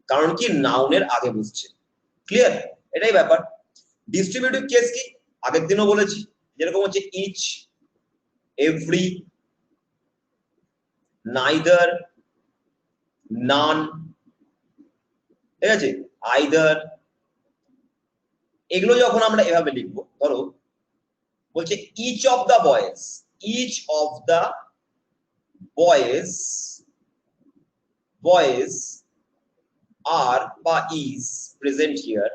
কারণ কি নাউনের আগে বসছে। ক্লিয়ার? এটাই ব্যাপার। ডিস্ট্রিবিউটিভ কেস কি? আগের দিনও বলেছি, যেরকম হচ্ছে ইচ, এভরি, নাইদার, নান, ঠিক আছে, আইদার, এগুলো যখন আমরা এভাবে লিখবো, ধরো বলছে each of the boys, each of the boys, boys are বা ইজ প্রেজেন্ট হিয়ার,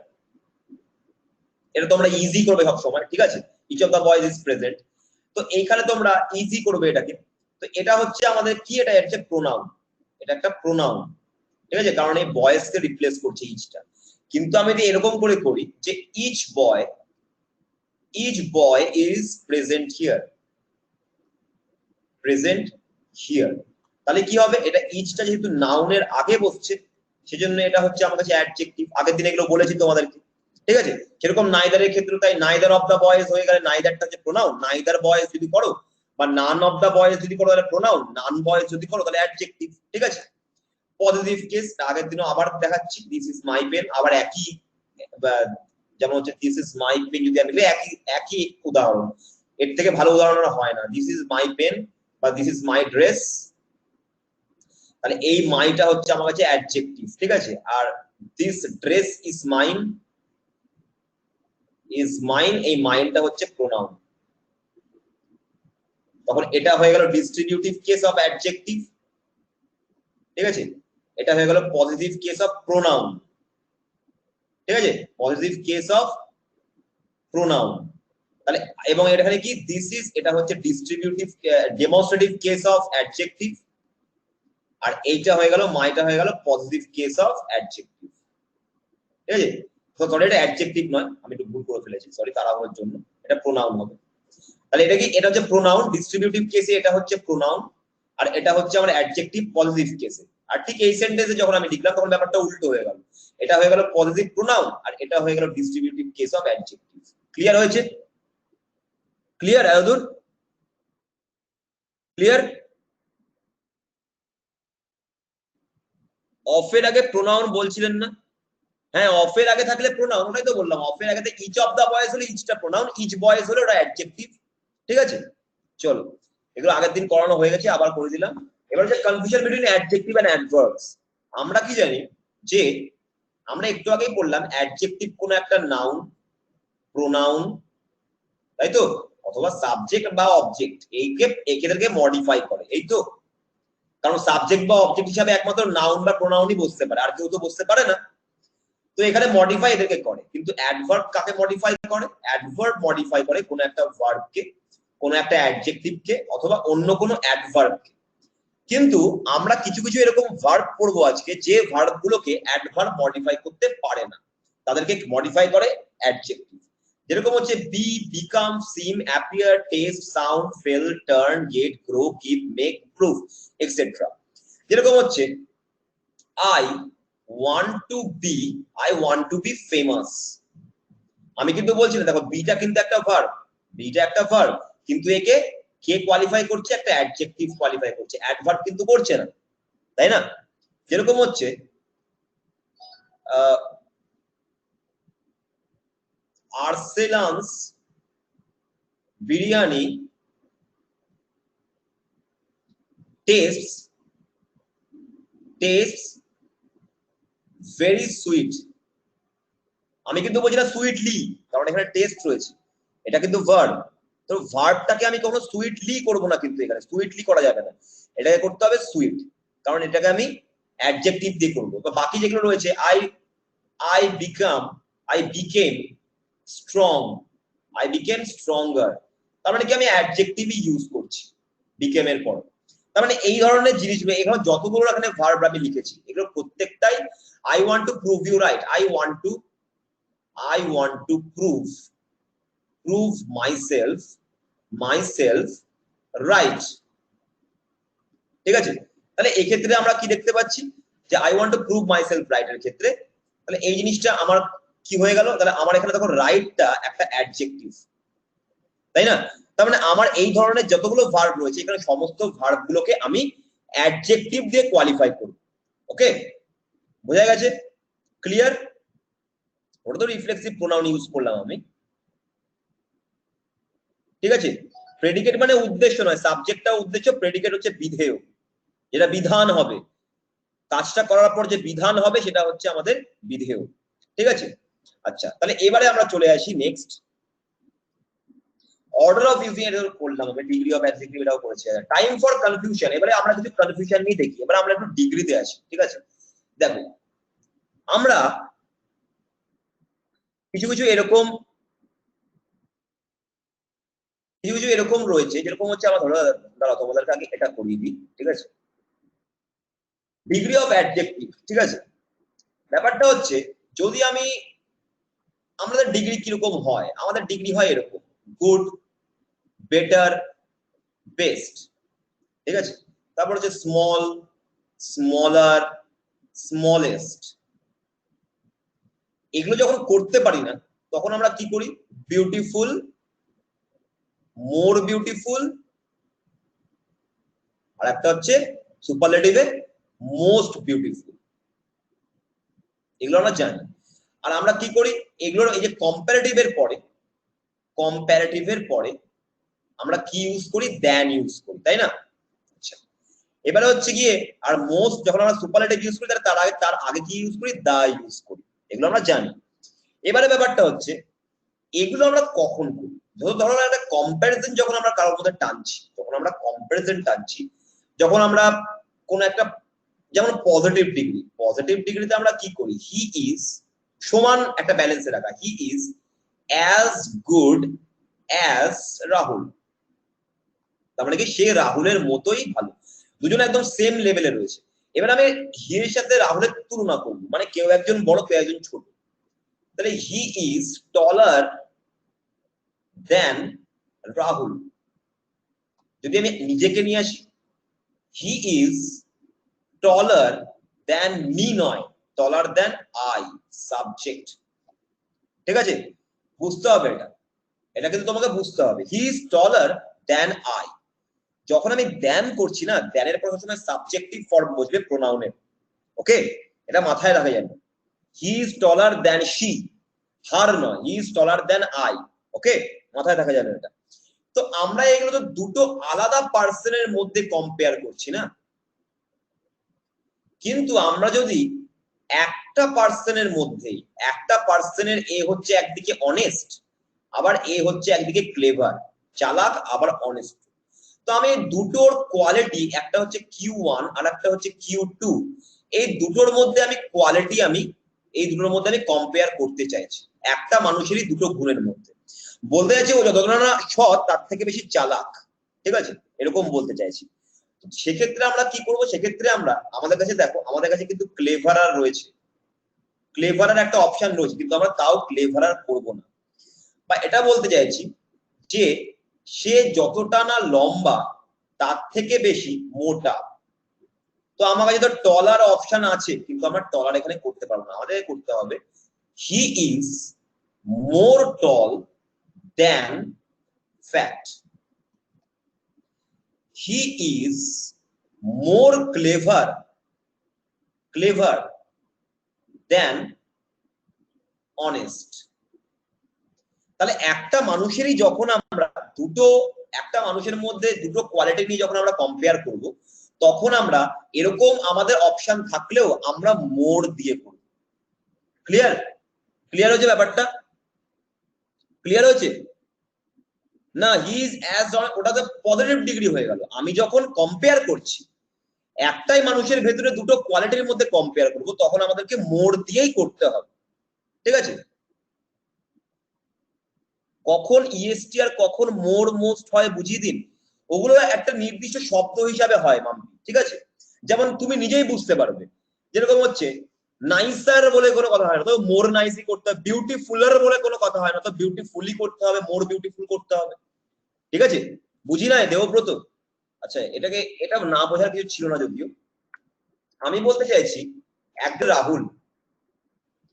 এটা তোমরা ইজি করবে সব সময়, ঠিক আছে, each of the boys is present. তো এইখানে তোমরা ইজি করবে এটাকে। তো এটা হচ্ছে আমাদের কি, এটা হচ্ছে প্রোনাউন, এটা একটা প্রোনাউন, ঠিক আছে, কারণ এই বয়েজ কে রিপ্লেস করছে ইচটা। কিন্তু আমি যদি এরকম করে করি যে each boy is present here, present here, তাহলে কি হবে, এটা ইচটা যেহেতু নাউনের আগে বসছে সেজন্য এটা হচ্ছে আমার কাছে অ্যাডজেক্টিভ। আগের দিন এগুলো বলেছি তোমাদেরকে, ঠিক আছে। সেরকম নাইদারের ক্ষেত্রে তাই নাইদার অফ দা বয়েজ হয়ে গেলে নাইদারটা হচ্ছে প্রোনাউন, নাইদার বয়েজ যদি করো, বা নান অফ দা বয়েজ যদি করো তাহলে প্রোনাউন, নান বয়েজ যদি করো তাহলে অ্যাডজেক্টিভ, ঠিক আছে। পজিটিভ কেস আগের দিনও আবার দেখাচ্ছি, দিস ইজ মাই পেন, আবার একই, যেমন হচ্ছে দিস ইজ মাই পেন, যদি আমি একই একই উদাহরণ, এর থেকে ভালো উদাহরণ হয় না। দিস ইজ মাই পেন বা দিস ইজ মাই ড্রেস, তাহলে এই মাইটা হচ্ছে আমার কাছে অ্যাডজেক্টিভ, ঠিক আছে। আর দিস ড্রেস ইজ মাইন, এই মাইনটা হচ্ছে প্রোনাউন। তখন এটা হয়ে গেল ডিস্ট্রিবিউটিভ কেস অফ অ্যাডজেক্টিভ, ঠিক আছে। এটা হয়ে গেল পজিটিভ কেস অফ প্রোনাউন, ঠিক আছে, পজিটিভ কেস অফ প্রোনাউন। তাহলে এবং এখানে কি দিস ইজ, এটা হচ্ছে distributive demonstrative case of adjective, আর এইটা হয়ে গেল, মাইটা হয়ে গেল পজিটিভ কেস অফ অ্যাডজেক্টিভ, ঠিক আছে। তো সরি, এটা অ্যাডজেক্টিভ নয়, আমি একটু ভুল করে ফেলেছি, সরি, তাড়াহুড়োর জন্য, এটা প্রোনাউন হবে। তাহলে এটা কি, এটা হচ্ছে প্রোনাউন ডিস্ট্রিবিউটিভ কেসে, এটা হচ্ছে প্রোনাউন, আর এটা হচ্ছে আমার অ্যাডজেক্টিভ পজিটিভ কেসে। আর ঠিক এই সেন্টেন্সে যখন আমি লিখলাম তখন ব্যাপারটা উল্টো হয়ে গেল, এটা হয়ে গেল পজিটিভ প্রোনাউন আর এটা হয়ে গেল distributive case of adjective. Clear হয়েছে? ক্লিয়ার আয়দুর? ক্লিয়ার? অফের আগে প্রোনাউন বলছিলেন না? হ্যাঁ, অফের আগে থাকলে প্রোনাউন, ওটাই তো বললাম, অফের আগে ইচ অফ দা বয়েজ হলে ইচটা প্রোনাউন, ইচ বয়েজ হলে ওটা অ্যাডজেক্টিভ, ঠিক আছে। চলো, এগুলো আগের দিন করানো হয়ে গেছে, আবার করে দিলাম। এবার হচ্ছে confusion between adjective and adverbs. আমরা কি জানি যে আমরা একটু আগেই বললাম অ্যাডজেক্টিভ কোন একটা নাউন, প্রোনাউন, তাই তো, অথবা সাবজেক্ট বা অবজেক্ট, এদেরকে মডিফাই করে, এই তো। কারণ সাবজেক্ট বা অবজেক্ট হিসাবে একমাত্র নাউন বা প্রোনাউনই বসতে পারে, আর কেউ তো বসতে পারে না। তো এখানে মডিফাই এদেরকে করে, কিন্তু অ্যাডভার্ব কাকে মডিফাই করে? অ্যাডভার্ব মডিফাই করে কোন একটা ভার্বকে, কোন একটা অ্যাডজেক্টিভকে, অথবা অন্য কোনো অ্যাডভার্বকে। কিন্তু আমরা কিছু কিছু এরকম ভার্ব পড়বো আজকে, যে ভার্ব গুলোকে অ্যাডভার্ব মডিফাই করতে পারে না, তাদেরকে মডিফাই করে অ্যাডজেক্টিভ। যেরকম হচ্ছে be, become, seem, appear, taste, sound, feel, turn, get, grow, keep, make, prove, etcetera. যেরকম হচ্ছে I want to be famous. আমি কিন্তু বলছি না, দেখো বিটা কিন্তু একটা ভার্ব, বিটা একটা ভার্ব, কিন্তু একে কে কোয়ালিফাই করছে? একটা অ্যাডজেক্টিভ কোয়ালিফাই করছে, অ্যাডভার্ব কিন্তু করছে না, তাই না? যেরকম হচ্ছে আর্সেলানস বিরিয়ানি টেস্টস ভেরি সুইট। আমি কিন্তু বলছি না সুইটলি, কারণ এখানে টেস্ট রয়েছে, এটা কিন্তু ভার্ব। তো ভার্বটাকে আমি কখনো সুইটলি করব না, কিন্তু এখানে সুইটলি করা যাবে না, এটাকে করতে হবে সুইট, কারণ এটাকে আমি অ্যাডজেক্টিভ দিয়ে করবো। তো বাকি যেগুলো রয়েছে I became strong, I became stronger, তার মানে কি আমি অ্যাডজেক্টিভই ইউজ করছি বিকেম এর পর। তার মানে এই ধরনের জিনিসগুলো, এখানে যতগুলো এখানে ভার্ব আমি লিখেছি এগুলো প্রত্যেকটাই I want to prove you right, I want to prove myself right, ঠিক আছে। তাহলে এক্ষেত্রে আমরা কি দেখতে পাচ্ছি যে I want to prove myself right এর ক্ষেত্রে, তাহলে এই জিনিসটা আমার কি হয়ে গেল, তাহলে আমার এখানে দেখো রাইটটা একটা অ্যাডজেক্টিভ, তাই না? তার মানে আমার এই ধরনের যতগুলো ভার্ব রয়েছে এখানে সমস্ত ভার্ব গুলোকে আমি অ্যাডজেক্টিভ দিয়ে কোয়ালিফাই করব। ওকে, বোঝা গেছে? ক্লিয়ার? ওটা তো রিফ্লেক্সিভ প্রোনাউন ইউজ করলাম আমি। ঠিক আছে, প্রেডিকেট মানে উদ্দেশ্য নয়, সাবজেক্টটা উদ্দেশ্য, প্রেডিকেট হচ্ছে বিধেয়, যেটা বিধান হবে, কাজটা করার পর যে বিধান হবে সেটা হচ্ছে আমাদের বিধেয়। ঠিক আছে, আচ্ছা তাহলে এবারে আমরা চলে আসি নেক্সট অর্ডার অফ ইউজিং, এটা করলাম, আমি ডিগ্রি অফ অ্যাডজেক্টিভ এটাও করেছি। টাইম ফর কনফিউশন, এবারে আমরা কিছু কনফিউশন নিয়ে দেখি, এবারে আমরা একটু ডিগ্রিতে আসি। ঠিক আছে, দেখো আমরা কিছু কিছু এরকম রয়েছে, যেরকম হচ্ছে আমার ধরো তোমাদেরকে আগে এটা করিয়ে দিই। ঠিক আছে, ডিগ্রি অফ অ্যাডজেক্টিভ। ঠিক আছে, ব্যাপারটা হচ্ছে যদি আমাদের ডিগ্রি কিরকম হয়, আমাদের ডিগ্রি হয় এরকম: গুড, বেটার, বেস্ট। ঠিক আছে, তারপর হচ্ছে স্মল, স্মলার, স্মলেস্ট। এগুলো যখন করতে পারি না তখন আমরা কি করি? বিউটিফুল, মোর বিউটিফুল, আর একটা হচ্ছে সুপারলেটিভে মোস্ট বিউটিফুল। এগুলো আমরা জানি। আর আমরা কি করি এগুলোর, এই যে কম্পারেটিভের পরে আমরা কি ইউজ করি? দ্যান ইউজ করি, তাই না? আচ্ছা, এবারে হচ্ছে গিয়ে আর মোস্ট যখন আমরা সুপারলেটিভ ইউজ করি তার আগে কি ইউজ করি? দা ইউজ করি। এগুলো আমরা জানি। এবারে ব্যাপারটা হচ্ছে এগুলো আমরা কখন করি? ধরো একটা কম্পারিজন যখন আমরা কারোর মধ্যে টানছি, যখন আমরা কোন একটা, যেমন পজিটিভ ডিগ্রিতে আমরা কি করি? হি ইজ সমান একটা ব্যালেন্সে রাখা, he is as good as Rahul. তার মানে কি সে রাহুলের মতোই ভালো, দুজন একদম সেম লেভেলে রয়েছে। এবার আমি হি এর সাথে রাহুলের তুলনা করবো, মানে কেউ একজন বড় কেউ একজন ছোট, তাহলে হি ইজ টলার দেন রাহুল। যদি আমি নিজেকে নিয়ে আসি, হি ইজ টলার দেন মি, নয় টলার দেন আই, সাবজেক্ট। ঠিক আছে, বুঝতে হবে এটা কিন্তু তোমাকে বুঝতে হবে। He is trawler then I, যখন আমি দেন করছি না, দেনের পর সবসময় সাবজেক্টিভ ফর্ম বসবে প্রোনাউনের। ওকে, এটা মাথায় রাখা যাবে। হি ইজ টলার দেন শি, হার নয়, হি ইজ টলার দেন আই। ওকে, মাথায় রাখা যাবে এটা। তো আমরা এগুলো তো দুটো আলাদা পার্সনের মধ্যে কম্পেয়ার করছি না, কিন্তু আমরা যদি একটা পার্সনের এ হচ্ছে একদিকে অনেস্ট, আবার এ হচ্ছে একদিকে ক্লেভার, চালাক আবার অনেস্ট, তো আমি দুটোর কোয়ালিটি, একটা হচ্ছে Q1 আর একটা হচ্ছে Q2, এই দুটোর মধ্যে আমি কোয়ালিটি এই দুটোর মধ্যে আমি কম্পেয়ার করতে চাইছি, একটা মানুষেরই দুটো গুণের মধ্যে। বলতে চাইছি ও যতটা না সৎ তার থেকে বেশি চালাক। ঠিক আছে, এরকম বলতে চাইছি। সেক্ষেত্রে আমরা কি করব? সেক্ষেত্রে আমাদের কাছে দেখো, আমাদের কাছে কিন্তু ক্লেভারার রয়েছে, ক্লেভারার একটা অপশন রয়েছে, কিন্তু আমরা তাও ক্লেভারার করব না। বা এটা বলতে চাইছি যে সে যতটা না লম্বা তার থেকে বেশি মোটা। তো আমার কাছে তো টলার অপশন আছে, কিন্তু আমরা টলার এখানে করতে পারবো না, আমাদের করতে হবে he is more tall than fat, he is more clever than honest. তাহলে একটা মানুষেরই যখন একটা মানুষের মধ্যে দুটো কোয়ালিটি নিয়ে যখন আমরা কম্পেয়ার করব, তখন আমরা এরকম আমাদের অপশন থাকলেও আমরা মোর দিয়ে করব। ক্লিয়ার হয়েছে ব্যাপারটা? ক্লিয়ার হয়েছে না? হি ইজ অ্যাজ, ওটাতে পজিটিভ ডিগ্রি হয়ে গেল। আমি যখন কম্পেয়ার করছি, একটাই মানুষের ভেতরে দুটো কোয়ালিটির মধ্যে কম্পেয়ার করব, তখন আমাদেরকে মোর দিয়েই করতে হবে। ঠিক আছে, কখন ইএসটি আর কখন মোর মোস্ট হয় বুঝিয়ে দিন। ওগুলো একটা নির্দিষ্ট শব্দ হিসাবে হয় মাম্পি। ঠিক আছে, যেমন তুমি নিজেই বুঝতে পারবে, যেরকম হচ্ছে নাইসার বলে কোনো কথা হয় না, তো মোর নাইসই করতে হবে। বিউটিফুলার বলে কোনো কথা হয় না, তো বিউটিফুলি করতে হবে, মোর বিউটিফুল করতে হবে। ঠিক আছে, বুঝি নাই দেবব্রত? আচ্ছা, এটা না বোঝার কিছু ছিল না যদিও। আমি বলতে চাইছি একটা রাহুল,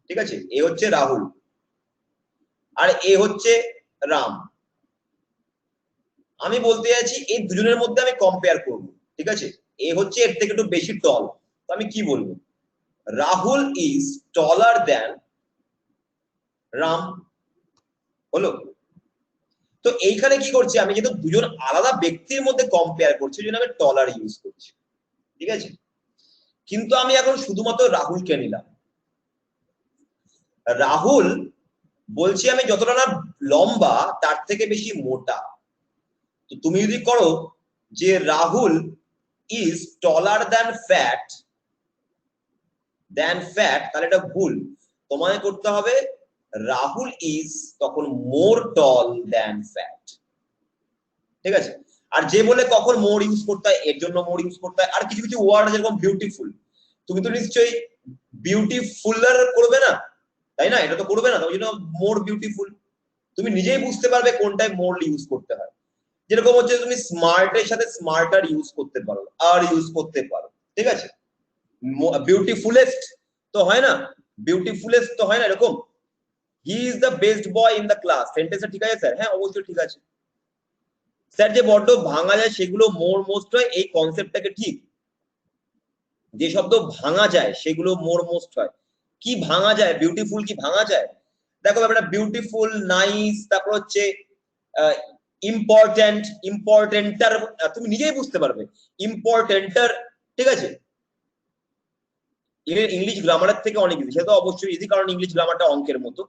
ঠিক আছে, এ হচ্ছে রাহুল আর এ হচ্ছে রাম। আমি বলতে চাইছি এই দুজনের মধ্যে আমি কম্পেয়ার করব। ঠিক আছে, এ হচ্ছে এর থেকে একটু বেশি টল, তো আমি কি বলবো? রাহুল ইজ টলার দেন রাম। হলো? তো এইখানে কি করছি, আমি যেহেতু দুজন আলাদা ব্যক্তির মধ্যে কম্পেয়ার করছি, ওই জন্য আমি টলার ইউজ করছি, ঠিক আছে। কিন্তু আমি এখন শুধুমাত্র রাহুলকে নিলাম। রাহুল বলছি আমি যতটা না লম্বা তার থেকে বেশি মোটা। তো তুমি যদি করো যে Rahul is taller than fat, তাহলে এটা ভুল। তোমায় করতে হবে রাহুল ইজ তখন মোর টল দ্যান ফ্যাট, ঠিক আছে। আর যে বলে কখন মোর ইউজ করতে হয়, এর জন্য মোর ইউজ করতে হয়। আর কিছু কিছু ওয়ার্ড যেরকম বিউটিফুল, তুমি তো নিশ্চয়ই বিউটিফুলার করবে না, তাই না? এটা তো করবে না, তাই জন্য মোর বিউটিফুল। তুমি নিজেই বুঝতে পারবে কোনটায় মোর ইউজ করতে হয়। যেরকম হচ্ছে তুমি স্মার্টের সাথে স্মার্টার ইউজ করতে পারো, আর ইউজ করতে পারো, ঠিক আছে। বিউটিফুলেস্ট তো হয় না, বিউটিফুলেস্ট তো হয় না এরকম। He is the best boy in the class, সেন্টেন্সটা ঠিক আছে স্যার? হ্যাঁ অবশ্যই ঠিক আছে স্যার। যে বড্ড ভাঙা যায় সেগুলো মোর মোস্ট হয়, এই কনসেপ্টটাকে ঠিক। যে শব্দ ভাঙা যায় সেগুলো মোর মোস্ট হয়। কি ভাঙা যায়? বিউটিফুল কি ভাঙা যায়? দেখো ব্যাপারটা বিউটিফুল, নাইস, তারপর হচ্ছে ইম্পর্টেন্ট, ইম্পর্টেন্টার, তুমি নিজেই বুঝতে পারবে ইম্পর্টেন্টার, ঠিক আছে। ইংলিশ গ্রামারের থেকে অনেক ইজি, সেটা তো অবশ্যই ইজি, কারণ ইংলিশ গ্রামারটা অঙ্কের মতো,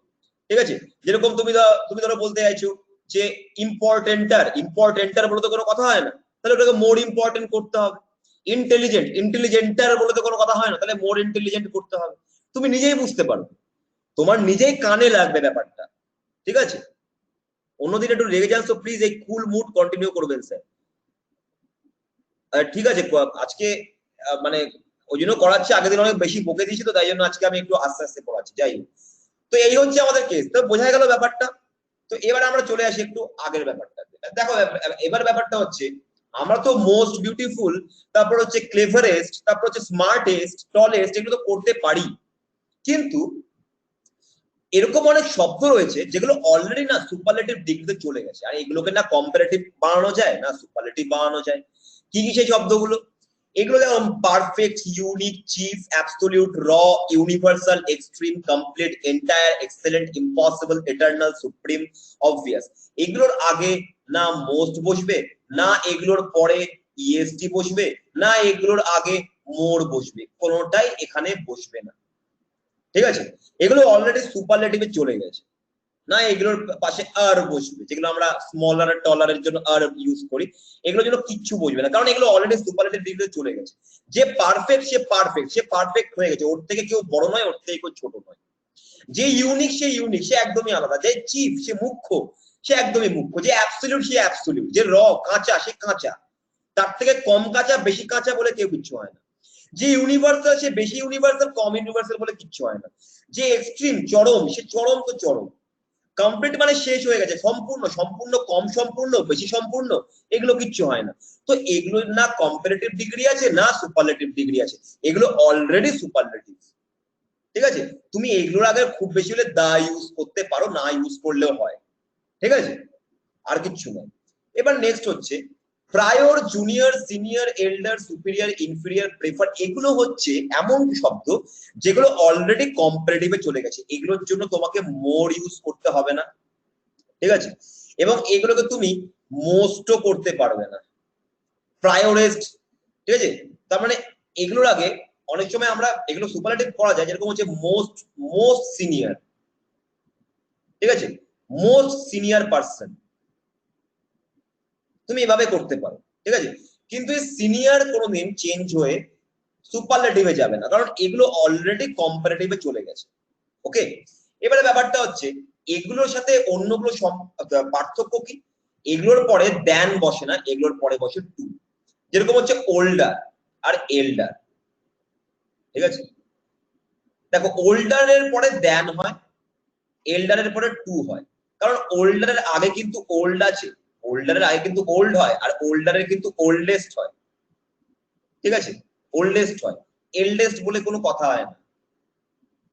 ঠিক আছে। যেরকম তুমি ধরো বলতে চাইছো যে ইম্পর্টেন্টার বলে তো কোনো কথা হয় না, তাহলে ওটাকে মোর ইম্পর্টেন্ট করতে হবে। ইন্টেলিজেন্টার বলে তো কোনো কথা হয় না, তাহলে মোর ইন্টেলিজেন্ট করতে হবে। তুমি নিজেই বুঝতে পারবে, তোমার নিজেই কানে লাগবে ব্যাপারটা, ঠিক আছে। অন্যদিন একটু রেগে যান, তো প্লিজ এই কুল মুড কন্টিনিউ করবেন স্যার, ঠিক আছে। আজকে মানে ওই জন্য করাচ্ছি, আগের দিন অনেক বেশি বকে দিয়েছি, তো তাই জন্য আজকে আমি একটু আস্তে আস্তে পড়াচ্ছি। যাই হোক, তো এই হচ্ছে আমাদের কেস, তো বোঝা গেল ব্যাপারটা। তো এবার আমরা চলে আসি একটু আগের ব্যাপারটা। দেখো এবার ব্যাপারটা হচ্ছে, আমরা তো মোস্ট বিউটিফুল, তারপর হচ্ছে ক্লেভারেস্ট, তারপর হচ্ছে স্মার্টেস্ট, টলেস্ট, এগুলো তো করতে পারি। কিন্তু এরকম অনেক শব্দ রয়েছে যেগুলো অলরেডি না সুপারলেটিভ ডিগ্রিতে চলে গেছে, আর এগুলোকে না কম্পারেটিভ বানানো যায় না সুপারলেটিভ বানানো যায়। কি কি সেই শব্দগুলো? এগুলো যেমন perfect, unique, chief, absolute, raw, universal, extreme, complete, entire, excellent, impossible, eternal, supreme, obvious. এগুলোর আগে না মোস্ট বসবে, না এগুলোর পরে ইএসটি বসবে, না এগুলোর আগে মোর বসবে, কোনোটাই এখানে বসবে না, ঠিক আছে। এগুলো অলরেডি সুপারলেটিভে চলে গেছে। না এগুলোর পাশে আর বসবে, যেগুলো আমরা স্মলার টলারের জন্য আর ইউজ করি, এগুলোর জন্য কিচ্ছু বসবে না, কারণ এগুলো অলরেডি সুপারলেটিভ ডিগ্রিতে চলে গেছে। যে পারফেক্ট সে পারফেক্ট হয়ে গেছে, ওর থেকে কেউ বড় নয়, ওর থেকে কেউ ছোট নয়। যে ইউনিক সে একদমই আলাদা। যে চিফ সে মুখ্য, সে একদমই মুখ্য। যে অ্যাবসলিউট সে অ্যাবসলিউট। যে কাঁচা সে কাঁচা, তার থেকে কম কাঁচা বেশি কাঁচা বলে কেউ কিচ্ছু হয় না। যে ইউনিভার্সাল সে বেশি ইউনিভার্সাল কম ইউনিভার্সাল বলে কিচ্ছু হয় না। যে এক্সট্রিম চরম, সে চরম তো চরম। কমপ্লিট মানে শেষ হয়ে গেছে, সম্পূর্ণ, সম্পূর্ণ কম সম্পূর্ণ বেশি সম্পূর্ণ, এগুলো কিচ্ছু হয় না। তো এগুলো না কম্পারেটিভ ডিগ্রি আছে না সুপারলেটিভ ডিগ্রি আছে, এগুলো অলরেডি সুপারলেটিভ, ঠিক আছে। তুমি এগুলোর আগে খুব বেশি হলে দা ইউজ করতে পারো, না ইউজ করলেও হয়, ঠিক আছে, আর কিচ্ছু নয়। এবার নেক্সট হচ্ছে prior, junior, senior, এল্ডার, superior, inferior, prefer. এগুলো হচ্ছে এমন শব্দ যেগুলো অলরেডি কম্পারেটিভে চলে গেছে, এগুলোর জন্য তোমাকে মোর ইউজ করতে হবে না, ঠিক আছে। এবং এগুলোকে তুমি মোস্টও করতে পারবে না, প্রায়োরেস্ট, ঠিক আছে। তার মানে এগুলোর আগে অনেক সময় আমরা এগুলো সুপারলেটিভ করা যায়, যেরকম হচ্ছে মোস্ট, মোস্ট সিনিয়র, ঠিক আছে, মোস্ট সিনিয়র পার্সন, তুমি এভাবে করতে পারো, ঠিক আছে। কিন্তু এই সিনিয়র কোনোদিন চেঞ্জ হয়ে সুপারলেটিভে যাবে না, কারণ এগুলো অলরেডি কম্পারেটিভে চলে গেছে, ওকে। এবারে ব্যাপারটা হচ্ছে এগুলোর সাথে অন্যগুলো পার্থক্য কি? এগুলোর পরে দ্যান বসে না, এগুলোর পরে বসে টু। যেরকম হচ্ছে ওল্ডার আর এল্ডার, ঠিক আছে। দেখো ওল্ডারের পরে দ্যান হয়, এল্ডারের পরে টু হয়, কারণ ওল্ডারের আগে কিন্তু ওল্ড আছে, ওল্ডারের আগে কিন্তু ওল্ড হয়, আর ওল্ডারের কিন্তু ওল্ডেস্ট হয়, ঠিক আছে, ওল্ডেস্ট হয়। এল্ডেস্ট বলে কোনো কথা হয় না,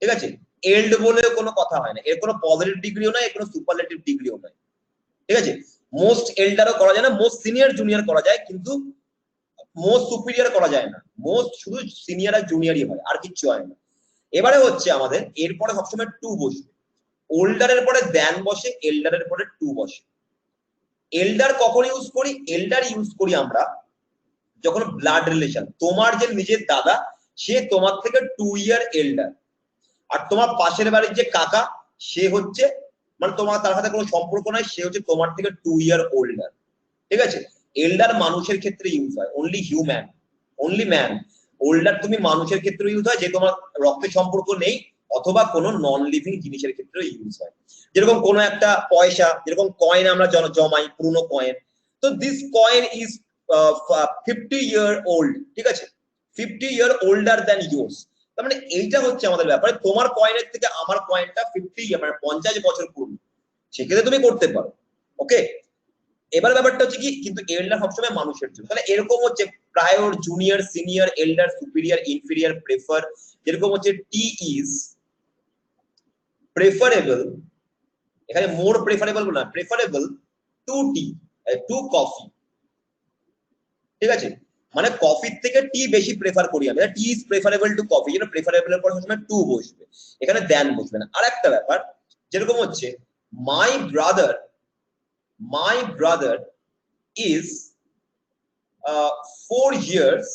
ঠিক আছে। এল্ড বলে কোনো কথা হয় না, এর কোনো পজিটিভ ডিগ্রিও নাই, এর কোনো সুপারলেটিভ ডিগ্রিও নাই, ঠিক আছে। মোস্ট এল্ডারও করা যায় না, মোস্ট সিনিয়র জুনিয়র করা যায়, কিন্তু মোস্ট সুপিরিয়র করা যায় না। মোস্ট শুধু সিনিয়র আর জুনিয়রই হয়, আর কিচ্ছু হয় না। এবারে হচ্ছে আমাদের এরপরে সবসময় টু বসবে, ওল্ডারের পরে দ্যান বসে, এল্ডারের পরে টু বসে, এল্ডার কখন ইউজ করি? এল্ডার ইউজ করি আমরা যখন ব্লাড রিলেশন, তোমার যে নিজের দাদা সে তোমার থেকে 2 ইয়ার এল্ডার, আর তোমার পাশের বাড়ির যে কাকা সে হচ্ছে মানে তোমার তার সাথে কোনো সম্পর্ক নাই, সে হচ্ছে তোমার থেকে 2 ইয়ার ওল্ডার। ঠিক আছে, এল্ডার মানুষের ক্ষেত্রে ইউজ হয়, only human, only man. Older তুমি মানুষের ক্ষেত্রে ইউজ হয় যে তোমার রক্তের সম্পর্ক নেই, অথবা কোনো নন লিভিং জিনিসের ক্ষেত্রে ইউজ হয়। যেরকম কোনো একটা পয়সা, যেরকম কয়েন আমরা জমাই, পুরনো কয়েন, তো this coin is 50 year old, ঠিক আছে, 50 ইয়ার ওল্ডার দ্যান ইয়োর্স। তার মানে এইটা হচ্ছে আমাদের ব্যাপারে, তোমার কয়েনের থেকে আমার কয়েনটা 50 মানে 50 বছর পুরনো, সেক্ষেত্রে তুমি করতে পারো। ওকে, এবার ব্যাপারটা হচ্ছে কি, কিন্তু এল্ডার সবসময় মানুষের জন্য, তাহলে এরকম হচ্ছে prior, junior, senior, এল্ডার, superior, inferior, prefer. যেরকম হচ্ছে টি ইজ প্রেফারেবল, এখানে মোর প্রেফারেবল না, preferable two T, to coffee. ঠিক আছে, মানে কফির থেকে টি বেশি প্রেফার করি আমি, টি ইজ প্রেফারেবল টু কফি, যেন প্রেফারেবল এর পর সবসময় টু বসবে, এখানে দেন বসবে না। আর একটা ব্যাপার যেরকম হচ্ছে my brother is 4 years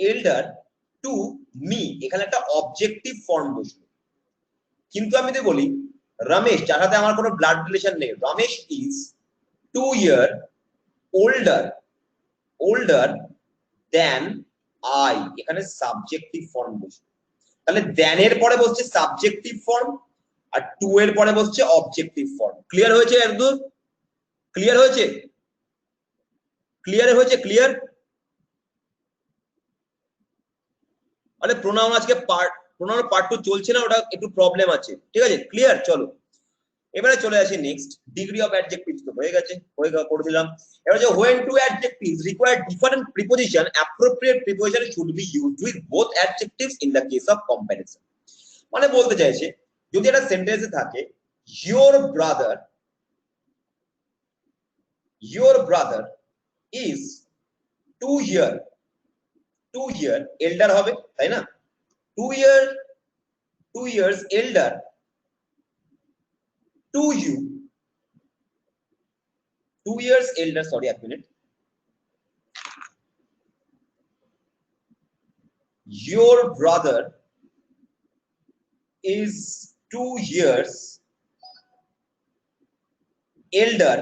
elder to me, এখানে একটা অবজেক্টিভ ফর্ম বসবে। কিন্তু আমি যদি বলি রমেশ, যার সাথে আমার কোনো ব্লাড রিলেশন নেই, Ramesh is 2 year older than I, এখানে সাবজেক্টিভ ফর্ম বসবে। তাহলে দেন এর পরে বসছে সাবজেক্টিভ ফর্ম, আর টু এর পরে বসছে অবজেক্টিভ ফর্ম। ক্লিয়ার হয়েছে একদম? ক্লিয়ার হয়েছে? ক্লিয়ার? আরে প্রোনাউন আজকে প্রোনাউন পার্ট 2 চলছে না, ওটা একটু প্রবলেম আছে। ঠিক আছে, ক্লিয়ার? চলো এবারে চলে আসি নেক্সট, ডিগ্রি অফ অ্যাডজেক্টিভস তো হয়ে গেছে, করে দিলাম। এবার যে when two adjectives require different preposition, appropriate preposition should be used with both adjectives in the case of comparison। মানে বলতে চাইছে যদি একটা সেন্টেন্সে থাকে your brother is 2 year elder হবে, তাই না? 2 years elder to you, 2 years elder, sorry এক minute, your brother is 2 years elder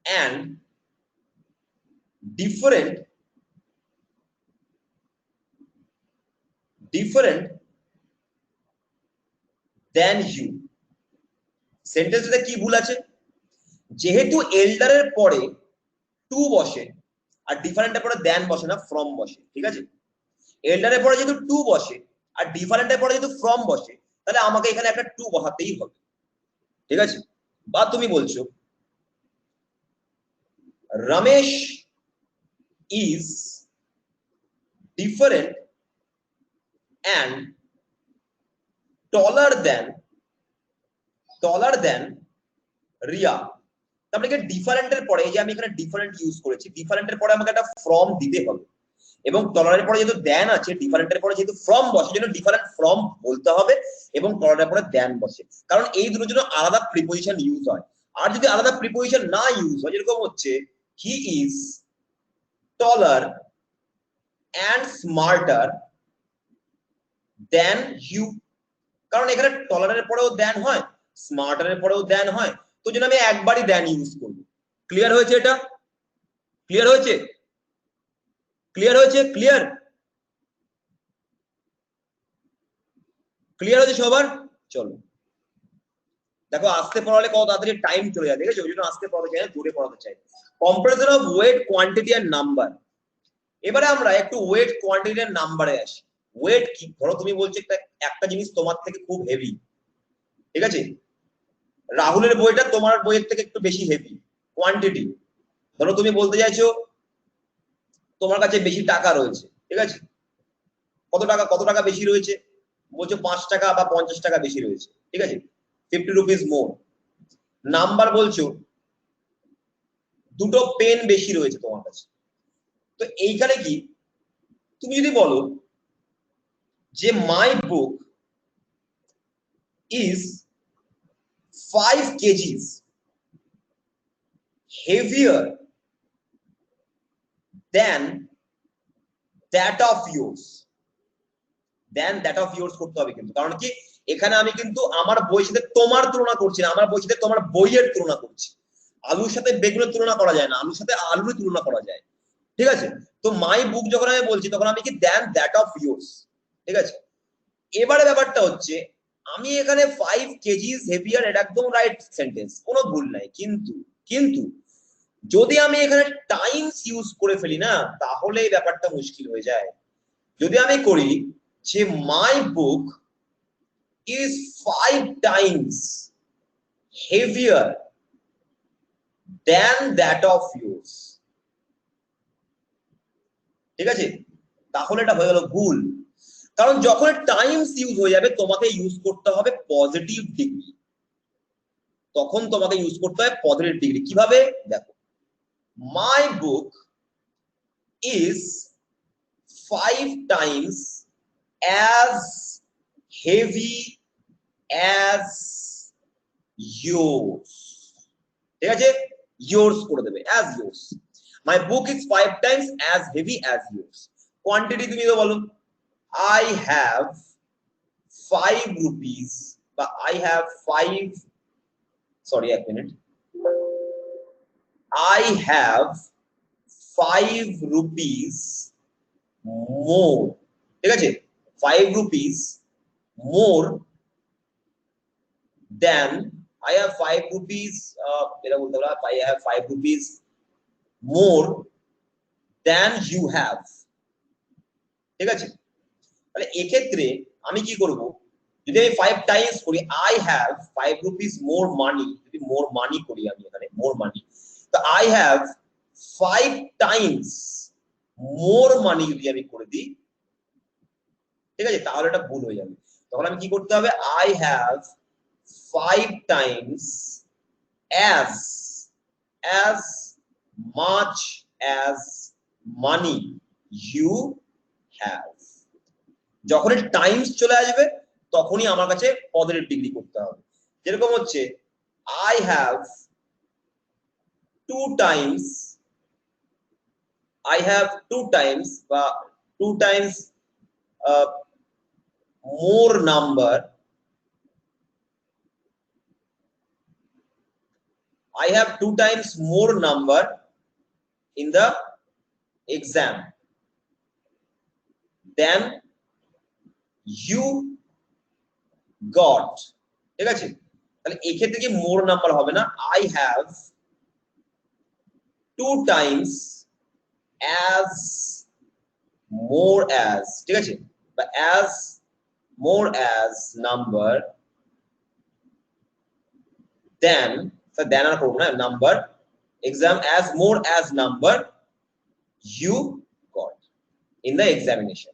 and different than you। সেন্টেন্সটা কি ভুল আছে? যেহেতু এল্ডারের পরে টু বসে আর ডিফারেন্টের পরে দেন বসে না, ফ্রম বসে। ঠিক আছে, এল্ডারের পরে যেহেতু টু বসে আর ডিফারেন্টের পরে যেহেতু ফ্রম বসে, তাহলে আমাকে এখানে একটা টু বসাতেই হবে। ঠিক আছে, বা তুমি বলছো Ramesh is different and taller than Riya. তারপরে ডিফারেন্টের পরে, এই যে আমি এখানে ডিফারেন্ট ইউজ করেছি, ডিফারেন্টের পরে আমাকে একটা ফ্রম দিতে হবে, এবং টলারের পরে যেহেতু দেন আছে, ডিফারেন্টের পরে যেহেতু ফ্রম বসে, যেন ডিফারেন্ট ফ্রম বলতে হবে, এবং টলারের পরে দেন বসে, কারণ এই দুটোর জন্য আলাদা প্রিপোজিশন ইউজ হয়। আর যদি আলাদা প্রিপোজিশন না ইউজ হয়, যেরকম হচ্ছে he is taller and smarter than you, কারণ এখানে টলারের পরেও দেন হয়, স্মার্টারের পরেও দেন হয়, তো জন্য আমি একবারই দেন ইউজ করব। ক্লিয়ার হয়েছে? এটা ক্লিয়ার হয়েছে? ক্লিয়ার হয়েছে সবার? চলো দেখো, আস্তে পড়ালে কত তাড়াতাড়ি টাইম চলে যায়, দেখেছো? ওই জন্য আস্তে পড়াতে চাই না, জোরে পড়াতে চাই। কম্পারিজন অফ ওয়েট, কোয়ান্টিটি আর নাম্বার। এবারে আমরা একটু ওয়েট, কোয়ান্টিটি আর নাম্বারে আসি। ওয়েট কি? ধরো তুমি বলছো একটা জিনিস তোমার থেকে খুব হেভি, ঠিক আছে, রাহুলের বইটা তোমার বইয়ের থেকে একটু বেশি হেভি। কোয়ান্টিটি, ধরো তুমি বলতে চাইছো তোমার কাছে বেশি টাকা রয়েছে, ঠিক আছে, কত টাকা বেশি রয়েছে? বলছো 5 টাকা বা 50 টাকা বেশি রয়েছে, ঠিক আছে, 50 রুপিস মোর। নাম্বার বলছো দুটো পেন বেশি রয়েছে তোমার কাছে। তো এইখানে কি, তুমি যদি বলো যে my book is 5 kgs heavier than that of yours, করতে হবে কিন্তু, কারণ কি এখানে আমি কিন্তু আমার বইয়ের সাথে তোমার তুলনা করছি না, আমার বইয়ের সাথে তোমার বইয়ের তুলনা করছি। আলুর সাথে বেগুনের তুলনা করা যায় না, আলুর সাথে আলুর তুলনা করা যায়, ঠিক আছে? তো মাই বুক যখন আমি বলছি তখন আমি কি দেন দ্যাট অফ ইয়োর্স, ঠিক আছে? এবারে ব্যাপারটা হচ্ছে আমি এখানে 5 কেজিস হেভিয়ার, এটা একদম রাইট সেন্টেন্স, কোনো ভুল নাই, কিন্তু কিন্তু যদি আমি এখানে টাইমস ইউজ করে ফেলি না, তাহলে এই ব্যাপারটা মুশকিল হয়ে যায়। যদি আমি করি যে my book is 5 times heavier than that of yours, ঠিক আছে? তাহলে এটা হয়ে গেল ভুল, কারণ যখন টাইমস ইউজ হয়ে যাবে তোমাকে ইউজ করতে হবে পজিটিভ ডিগ্রি, তখন তোমাকে ইউজ করতে হবে পজিটিভ ডিগ্রি। কিভাবে? দেখো, my book is 5 times as heavy as yours, ঠিক আছে? yours করে দেবে, as yours. My book is 5 times as heavy as yours. Quantity তুমি তো বলো, I have 5 rupees, but I have 5, sorry, a minute. I have 5 rupees more, ঠিক আছে? 5 rupees more than, I have 5 rupees, এটা বলতে পারো, I have 5 rupees more than you have, ঠিক আছে? তাহলে এক্ষেত্রে আমি কি করব, যদি আমি 5 টাইমস করি, I have 5 rupees more money, যদি more money করি আমি এখানে more money, তো I have 5 times more money যদি আমি করে দিই, ঠিক আছে? তাহলে এটা ভুল হয়ে যাবে। তখন আমি কি করতে হবে, I have 5 times as much as money you have। যখন টাইমস চলে আসবে তখনই আমার কাছে পজিটিভ ডিগ্রি করতে হবে। যেরকম হচ্ছে I have 2 times, বা 2 times more number, I have 2 times more number in the exam than you got, ঠিক আছে? তাহলে এক্ষেত্রে কি মোর নাম্বার হবে না, I have 2 times as more as, ঠিক আছে? বা as more as number than, then আর করব না, number exam as more as number you got in the examination।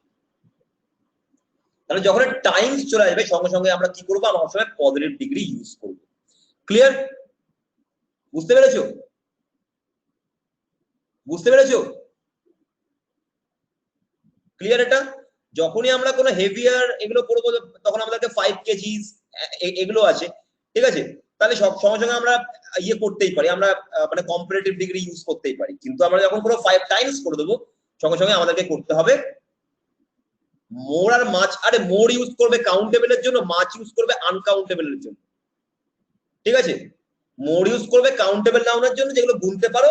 তাহলে যখন টাইমস চলে আসবে সঙ্গে সঙ্গে আমরা কি করব, আমরা সবসময় পজিটিভ ডিগ্রি ইউজ করব। ক্লিয়ার? বুঝতে পেরেছো? বুঝতে পেরেছো? ক্লিয়ার? এটা যখনই আমরা কোনো হেভিয়ার এগুলো করবো তখন আমাদেরকে 5 কেজিস এগুলো আছে, ঠিক আছে? তাহলে সব সঙ্গে সঙ্গে আমরা ইয়ে করতেই পারি, আমরা মানে কম্পারেটিভ ডিগ্রি ইউজ করতেই পারি, কিন্তু আমরা যখন কোনো 5 টাইমস করে দেবো সঙ্গে সঙ্গে আমাদেরকে করতে হবে মোর আর মাছ। আরে মোর ইউজ করবে কাউন্টেবলের জন্য, মাছ ইউজ করবে আনকাউন্টেবলের জন্য, ঠিক আছে? মোর ইউজ করবে কাউন্টেবল নাউনের জন্য যেগুলো গুনতে পারো,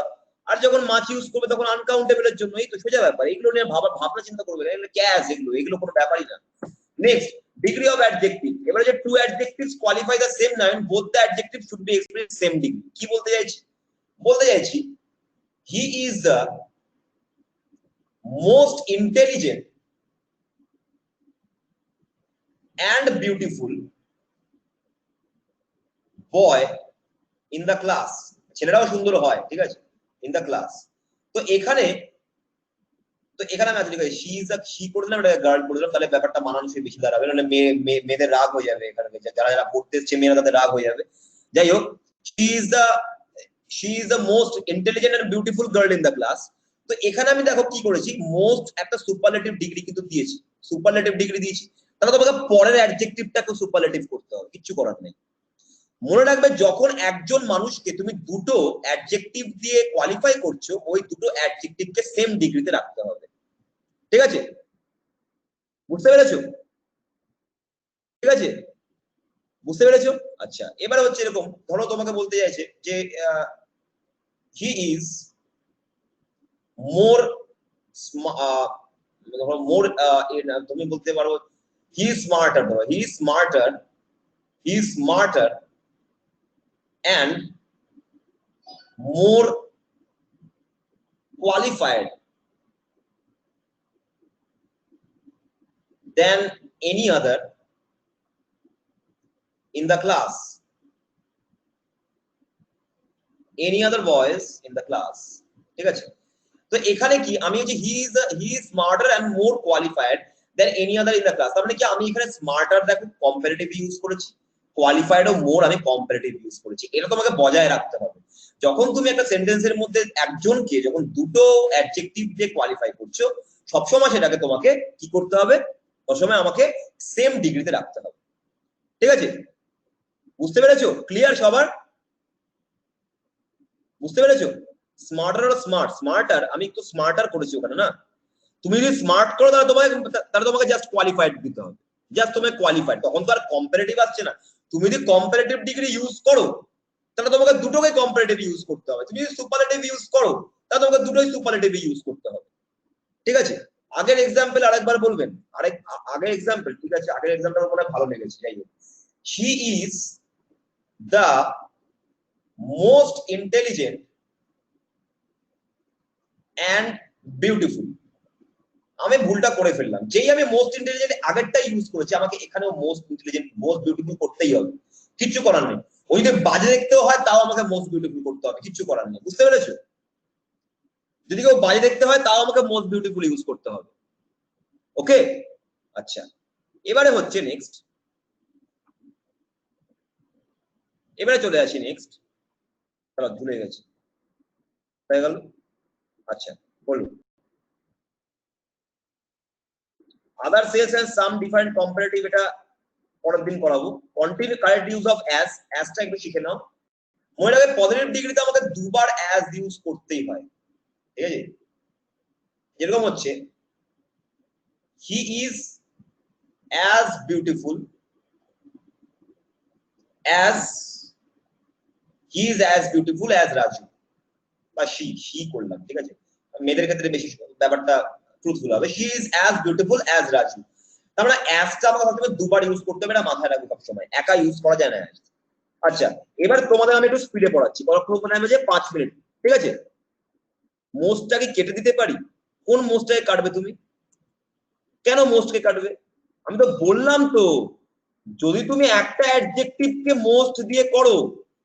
আর যখন মাছ ইউজ করবে তখন আনকাউন্টেবলের জন্য। এই তো সোজা ব্যাপার, এগুলো নিয়ে ভাবনা চিন্তা করবে না, এগুলো ক্যাশ, এগুলো কোনো ব্যাপারই না। Next, degree of adjective. এবারে যে 2 adjectives qualify the same noun, both the adjective should be expressed same degree. কি বলতে চাইছি? বলতে চাইছি he is the most intelligent and beautiful boy in the class, ছেলেরাও সুন্দর হয়, ঠিক আছে, in the class। তো এখানে আমি আজকে লিখি she করে দিলাম, এটা গার্ল করে দিলাম, তাহলে ব্যাপারটা মানানসই বেশি দাঁড়াবে, নাহলে মেয়েদের রাগ হয়ে যাবে, এখানে যারা যারা পড়তে এসছে মেয়েরা তাদের রাগ হয়ে যাবে। যাই হোক, she is the most intelligent and beautiful girl in the class। তো এখানে আমি দেখো কি করেছি, মোস্ট একটা সুপারলেটিভ ডিগ্রি কিন্তু দিয়েছি, সুপারলেটিভ ডিগ্রি দিয়েছি, তাহলে তোমাকে পরের অ্যাডজেক্টিভটাকে সুপারলেটিভ করতে হবে, কিচ্ছু করার নেই। মনে রাখবে যখন একজন মানুষকে তুমি দুটো অ্যাডজেক্টিভ দিয়ে কোয়ালিফাই করছো, ওই দুটো অ্যাডজেক্টিভকে সেম ডিগ্রিতে রাখতে হবে। ঠিক আছে, বুঝতে পেরেছো? ঠিক আছে, বুঝতে পেরেছো? আচ্ছা, এবারে হচ্ছে এরকম, ধরো তোমাকে বলতে চাইছে যে হি ইজ মোর মোর, তুমি বলতে পারো হি ইজ স্মার্টার, ধরো হি is smarter, he is smarter and more qualified than any other in the class, any other boys in the class। ঠিক আছে, তো এখানে কি আমি হচ্ছে he is smarter and more qualified than any other in the class, তার মানে কি আমি এখানে স্মার্টার দেখো কম্পারেটিভ ইউজ করেছি, কোয়ালিফাইড ও মোর আমি কম্পারেটিভ ইউজ করেছি। এটা তোমাকে বজায় রাখতে হবে। যখন তুমি একটা সেন্টেন্সের মধ্যে একজনকে যখন দুটো অ্যাডজেক্টিভ দিয়ে কোয়ালিফাই করছো, সবসময় সেটাকে তোমাকে কি করতে হবে, সবসময় আমাকে সেম ডিগ্রিতে রাখতে হবে। ঠিক আছে, বুঝতে পেরেছো? ক্লিয়ার সবার? বুঝতে পেরেছো? স্মার্টার আর স্মার্ট, স্মার্টার আমি একটু স্মার্টার করেছি ওখানে না, তুমি যদি স্মার্ট করো তাহলে তোমাকে জাস্ট কোয়ালিফাইড দিতে হবে, জাস্ট তোমাকে কোয়ালিফাইড, তখন তো আর কম্পারেটিভ আসছে না। তুমি যদি কম্পারেটিভ ডিগ্রি ইউজ করো তাহলে তোমাকে দুটোকে কম্পারেটিভ ইউজ করতে হবে, তুমি যদি সুপারলেটিভ ইউজ করো তাহলে তোমাকে দুটোই সুপারলেটিভ ইউজ করতে হবে। ঠিক আছে, আগের এক্সাম্পল আরেকবার বলবেন, আগের এক্সাম্পল, ঠিক আছে, আগের এক্সাম্পল মনে ভালো লেগেছে। যাই হোক, she is the most intelligent and beautiful. আমি ভুলটা করে ফেললাম, যেই আমি মোস্ট ইন্টেলিজেন্ট আগেরটা ইউজ করেছি, আমাকে এখানেও মোস্ট ইন্টেলিজেন্ট মোস্ট বিউটিফুল করতেই হবে, কিচ্ছু করার নেই। ওই যদি বাজে দেখতেও হয় তাও আমাকে মোস্ট বিউটিফুল করতে হবে, কিচ্ছু করার নেই। বুঝতে পেরেছো? যদি কেউ বাজে দেখতে হয় তাও আমাকে মোস্ট বিউটিফুল ইউজ করতে হবে। ওকে, আচ্ছা, এবারে হচ্ছে নেক্সট, এবারে চলে আসি নেক্সট। ভুলে গেছি, হয়ে গেল। আচ্ছা, বলুন। Other sales and some different comparative, এটা পরের দিন করাবো। Continue correct use of as, অ্যাজটা একটু শিখে নাও। মনে রাখবে পজিটিভ ডিগ্রিতে আমাকে দুবার অ্যাজ ইউজ করতেই হয়। ঠিক আছে, যেরকম হচ্ছে he is as beautiful as, he is as beautiful as Raju, বা শি করলাম। ঠিক আছে, মেয়েদের ক্ষেত্রে বেশি ব্যাপারটা ট্রুথফুল হবে। She is as beautiful as Raju, তার মানে অ্যাজটা আমাকে সবসময় দুবার ইউজ করতে হবে, না মাথায় রাখবো সবসময়, একা ইউজ করা যায় না। আচ্ছা, এবার তোমাদের আমি একটু স্পিডে পড়াচ্ছি, পরক্ষণে যে 5 মিনিট। ঠিক আছে, মোস্টটাকে কেটে দিতে পারি? কোন মোস্টটাকে কাটবে তুমি? কেন মোস্টকে কাটবে? আমি তো বললাম তো, যদি তুমি একটা অ্যাডজেক্টিভকে মোস্ট দিয়ে করো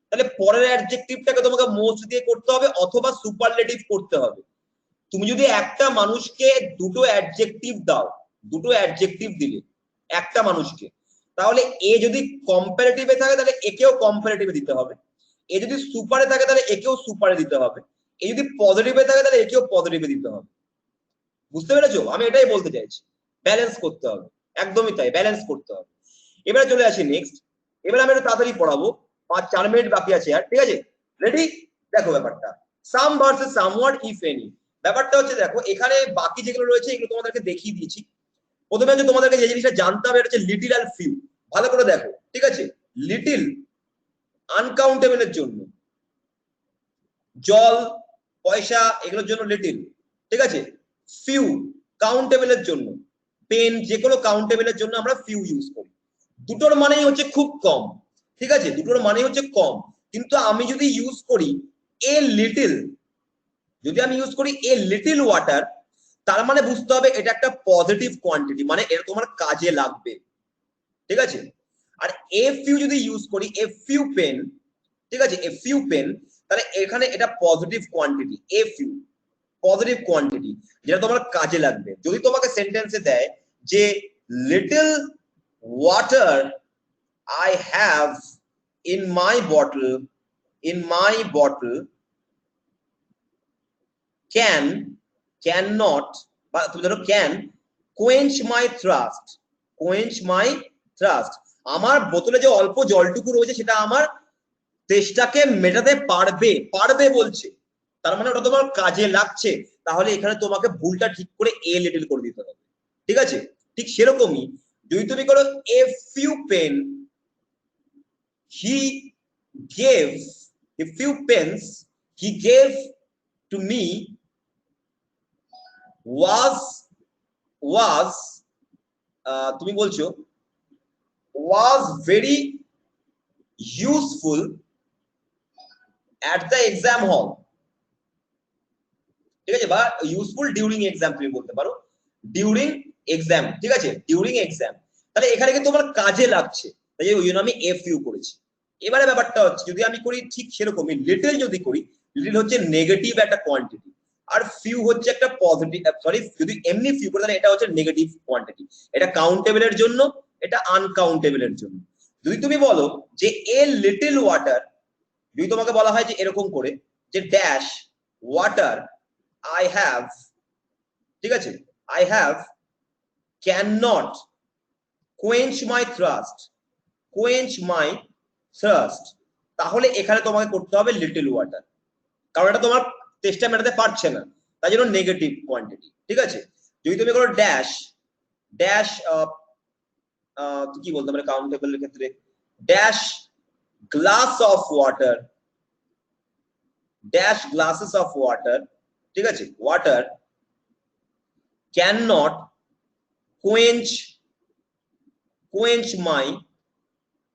তাহলে পরের অ্যাডজেক্টিভটাকে তোমাকে মোস্ট দিয়ে করতে হবে অথবা সুপারলেটিভ করতে হবে। তুমি যদি একটা মানুষকে দুটো অ্যাডজেক্টিভ দাও, দুটো অ্যাডজেক্টিভ দিলে একটা মানুষকে, তাহলে এ যদি কম্পারেটিভে থাকে তাহলে একেও কম্পারেটিভে দিতে হবে, এ যদি সুপারে থাকে তাহলে একেও সুপারে দিতে হবে, এ যদি পজিটিভে থাকে তাহলে একেও পজিটিভে দিতে হবে। বুঝতে পেরেছো? আমি এটাই বলতে চাইছি, ব্যালেন্স করতে হবে, একদমই তাই, ব্যালেন্স করতে হবে। এবারে চলে আসি নেক্সট, এবারে আমি একটু তাড়াতাড়ি পড়াবো, 4 মিনিট বাকি আছে আর। ঠিক আছে, রেডি? দেখো ব্যাপারটা, সাম ভার্সেস সামওয়াট ইফ এনি। ব্যাপারটা হচ্ছে দেখো, এখানে বাকি যেগুলো রয়েছে এগুলো তোমাদেরকে দেখিয়ে দিয়েছি। প্রথমে হচ্ছে তোমাদেরকে যে জিনিসটা জানতে হবে এটা হচ্ছে লিটিল আর ফিউ। ভালো করে দেখো, ঠিক আছে? লিটিল আনকাউন্টেবলের জন্য, জল, পয়সা, এগুলোর জন্য লিটিল। ঠিক আছে, ফিউ কাউন্টেবলের জন্য, পেন, যে কোনো কাউন্টেবলের জন্য আমরা ফিউ ইউজ করি। দুটোর মানেই হচ্ছে খুব কম। ঠিক আছে, দুটোর মানেই হচ্ছে কম। কিন্তু আমি যদি ইউজ করি এ লিটিল, যদি আমি ইউজ করি এ লিটিল ওয়াটার, তার মানে বুঝতে হবে এটা একটা পজিটিভ কোয়ান্টিটি, মানে এটা তোমার কাজে লাগবে। ঠিক আছে, আর এ ফিউ যদি ইউজ করি এ ফিউ পেন, ঠিক আছে, এ ফিউ পেন, তাহলে এখানে এটা positive quantity, a few positive quantity, যেটা তোমার কাজে লাগবে। যদি তোমাকে সেন্টেন্সে দেয় যে little water I have in my bottle can not, বা তুমি ধরো ক্যান কোয়েঞ্চ মাই থ্রাস্ট, আমার বোতলে যে অল্প জলটুকু রয়েছে সেটা আমার তেষ্টাকে মেটাতে পারবে, পারবে বলছে, তার মানে ওটা তোমার কাজে লাগছে। তাহলে এখানে তোমাকে ভুলটা ঠিক করে এ লিটল করে দিতে হবে, ঠিক আছে? ঠিক সেরকমই যদি তুমি করো a few pen he gave, a few pens he gave to me was তুমি বলছো was very useful at the exam hall, ঠিক আছে? বা ইউজফুল ডিউরিং এক্সাম তুমি বলতে পারো, ডিউরিং এক্সাম, ঠিক আছে? ডিউরিং এক্সাম, তাহলে এখানে কিন্তু তোমার কাজে লাগছে, তাই ওই জন্য আমি এফ ইউ করেছি। এবারে ব্যাপারটা হচ্ছে যদি আমি করি ঠিক সেরকমই, লিটল যদি করি, লিটল হচ্ছে নেগেটিভ একটা কোয়ান্টিটি, আর ফিউ হচ্ছে একটা পজিটিভ, সরি যদি এমনি ফিউ করে তাহলে এটা হচ্ছে নেগেটিভ কোয়ান্টিটি, এটা কাউন্টেবলের জন্য, এটা আনকাউন্টেবলের জন্য। যদি তুমি বলো যে এ লিটল ওয়াটার, যদি তোমাকে বলা হয় যে এরকম করে যে ড্যাশ ওয়াটার I have, ঠিক আছে, I have cannot quench my thirst, quench my thirst, তাহলে এখানে তোমাকে করতে হবে লিটল ওয়াটার, কারণ এটা তোমার তেষ্টা মেটাতে পারছে না, তাই জন্য নেগেটিভ কোয়ান্টিটি, ঠিক আছে? যদি তুমি করো ড্যাশ ড্যাশ কি বলতে পারে কাউন্টেবলের ক্ষেত্রে, dash glass of water, dash glasses of water, ঠিক আছে, water cannot quench my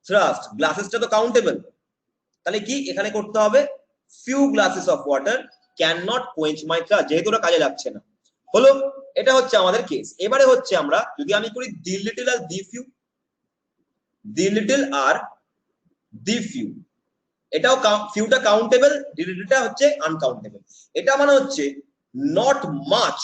thirst, গ্লাসেসটা তো কাউন্টেবল, তাহলে কি এখানে করতে হবে few glasses of water cannot quench my thirst, যেহেতু ওটা কাজে লাগছে না। হলো, এটা হচ্ছে আমাদের কেস। এবারে হচ্ছে আমরা যদি আমি করি দি লিটল আর দি ফিউ, দি লিটল আর দি ফিউ, এটাও ফিউটা কাউন্টেবল, দি লিটলটা হচ্ছে আনকাউন্টেবল। এটা মানে হচ্ছে নট মাচ,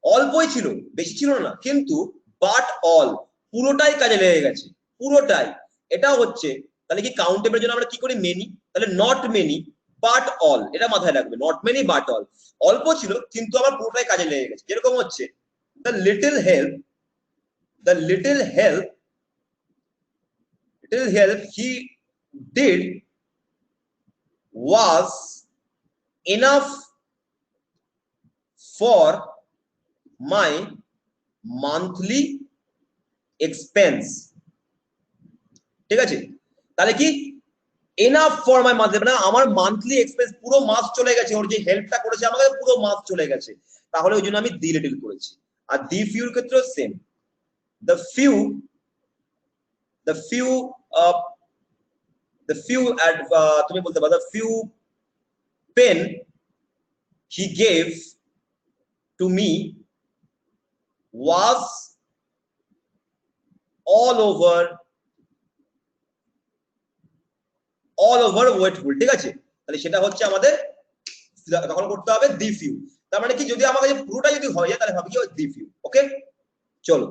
অল্পই ছিল, বেশি ছিল না, কিন্তু বাট অল, পুরোটাই কাজে লেগে গেছে, পুরোটাই। এটা হচ্ছে তাহলে কি কাউন্টেবলের জন্য আমরা কি করি মেনি, তাহলে নট মেনি বাট অল, এটা মাথায় রাখবে, নট মেনি বাট অল, অল্প ছিল কিন্তু আবার পুরোটাই কাজে লেগে গেছে। যেরকম হচ্ছে the little help, the little help, little help he did was enough for my monthly expense, ঠিক আছে? তাহলে কি এনাফ ফর মাই মান্থলি, মানে আমার মান্থলি এক্সপেন্স পুরো মাস চলে গেছে, ওর যে হেল্পটা করেছে আমাকে পুরো মাস চলে গেছে, তাহলে ওই জন্য আমি দি লিটল করেছি। আর দি ফিউর ক্ষেত্রে same, the few, the few the few তুমি বলতে পারো the few pen he gave to me was all over weightful, ঠিক আছে? তাহলে সেটা হচ্ছে আমাদের তখন করতে হবে দি ফিউ। তার মানে কি যদি আমাকে পুরোটা যদি হয় তাহলে ভাবি কি দি ফিউ। ওকে, চলো।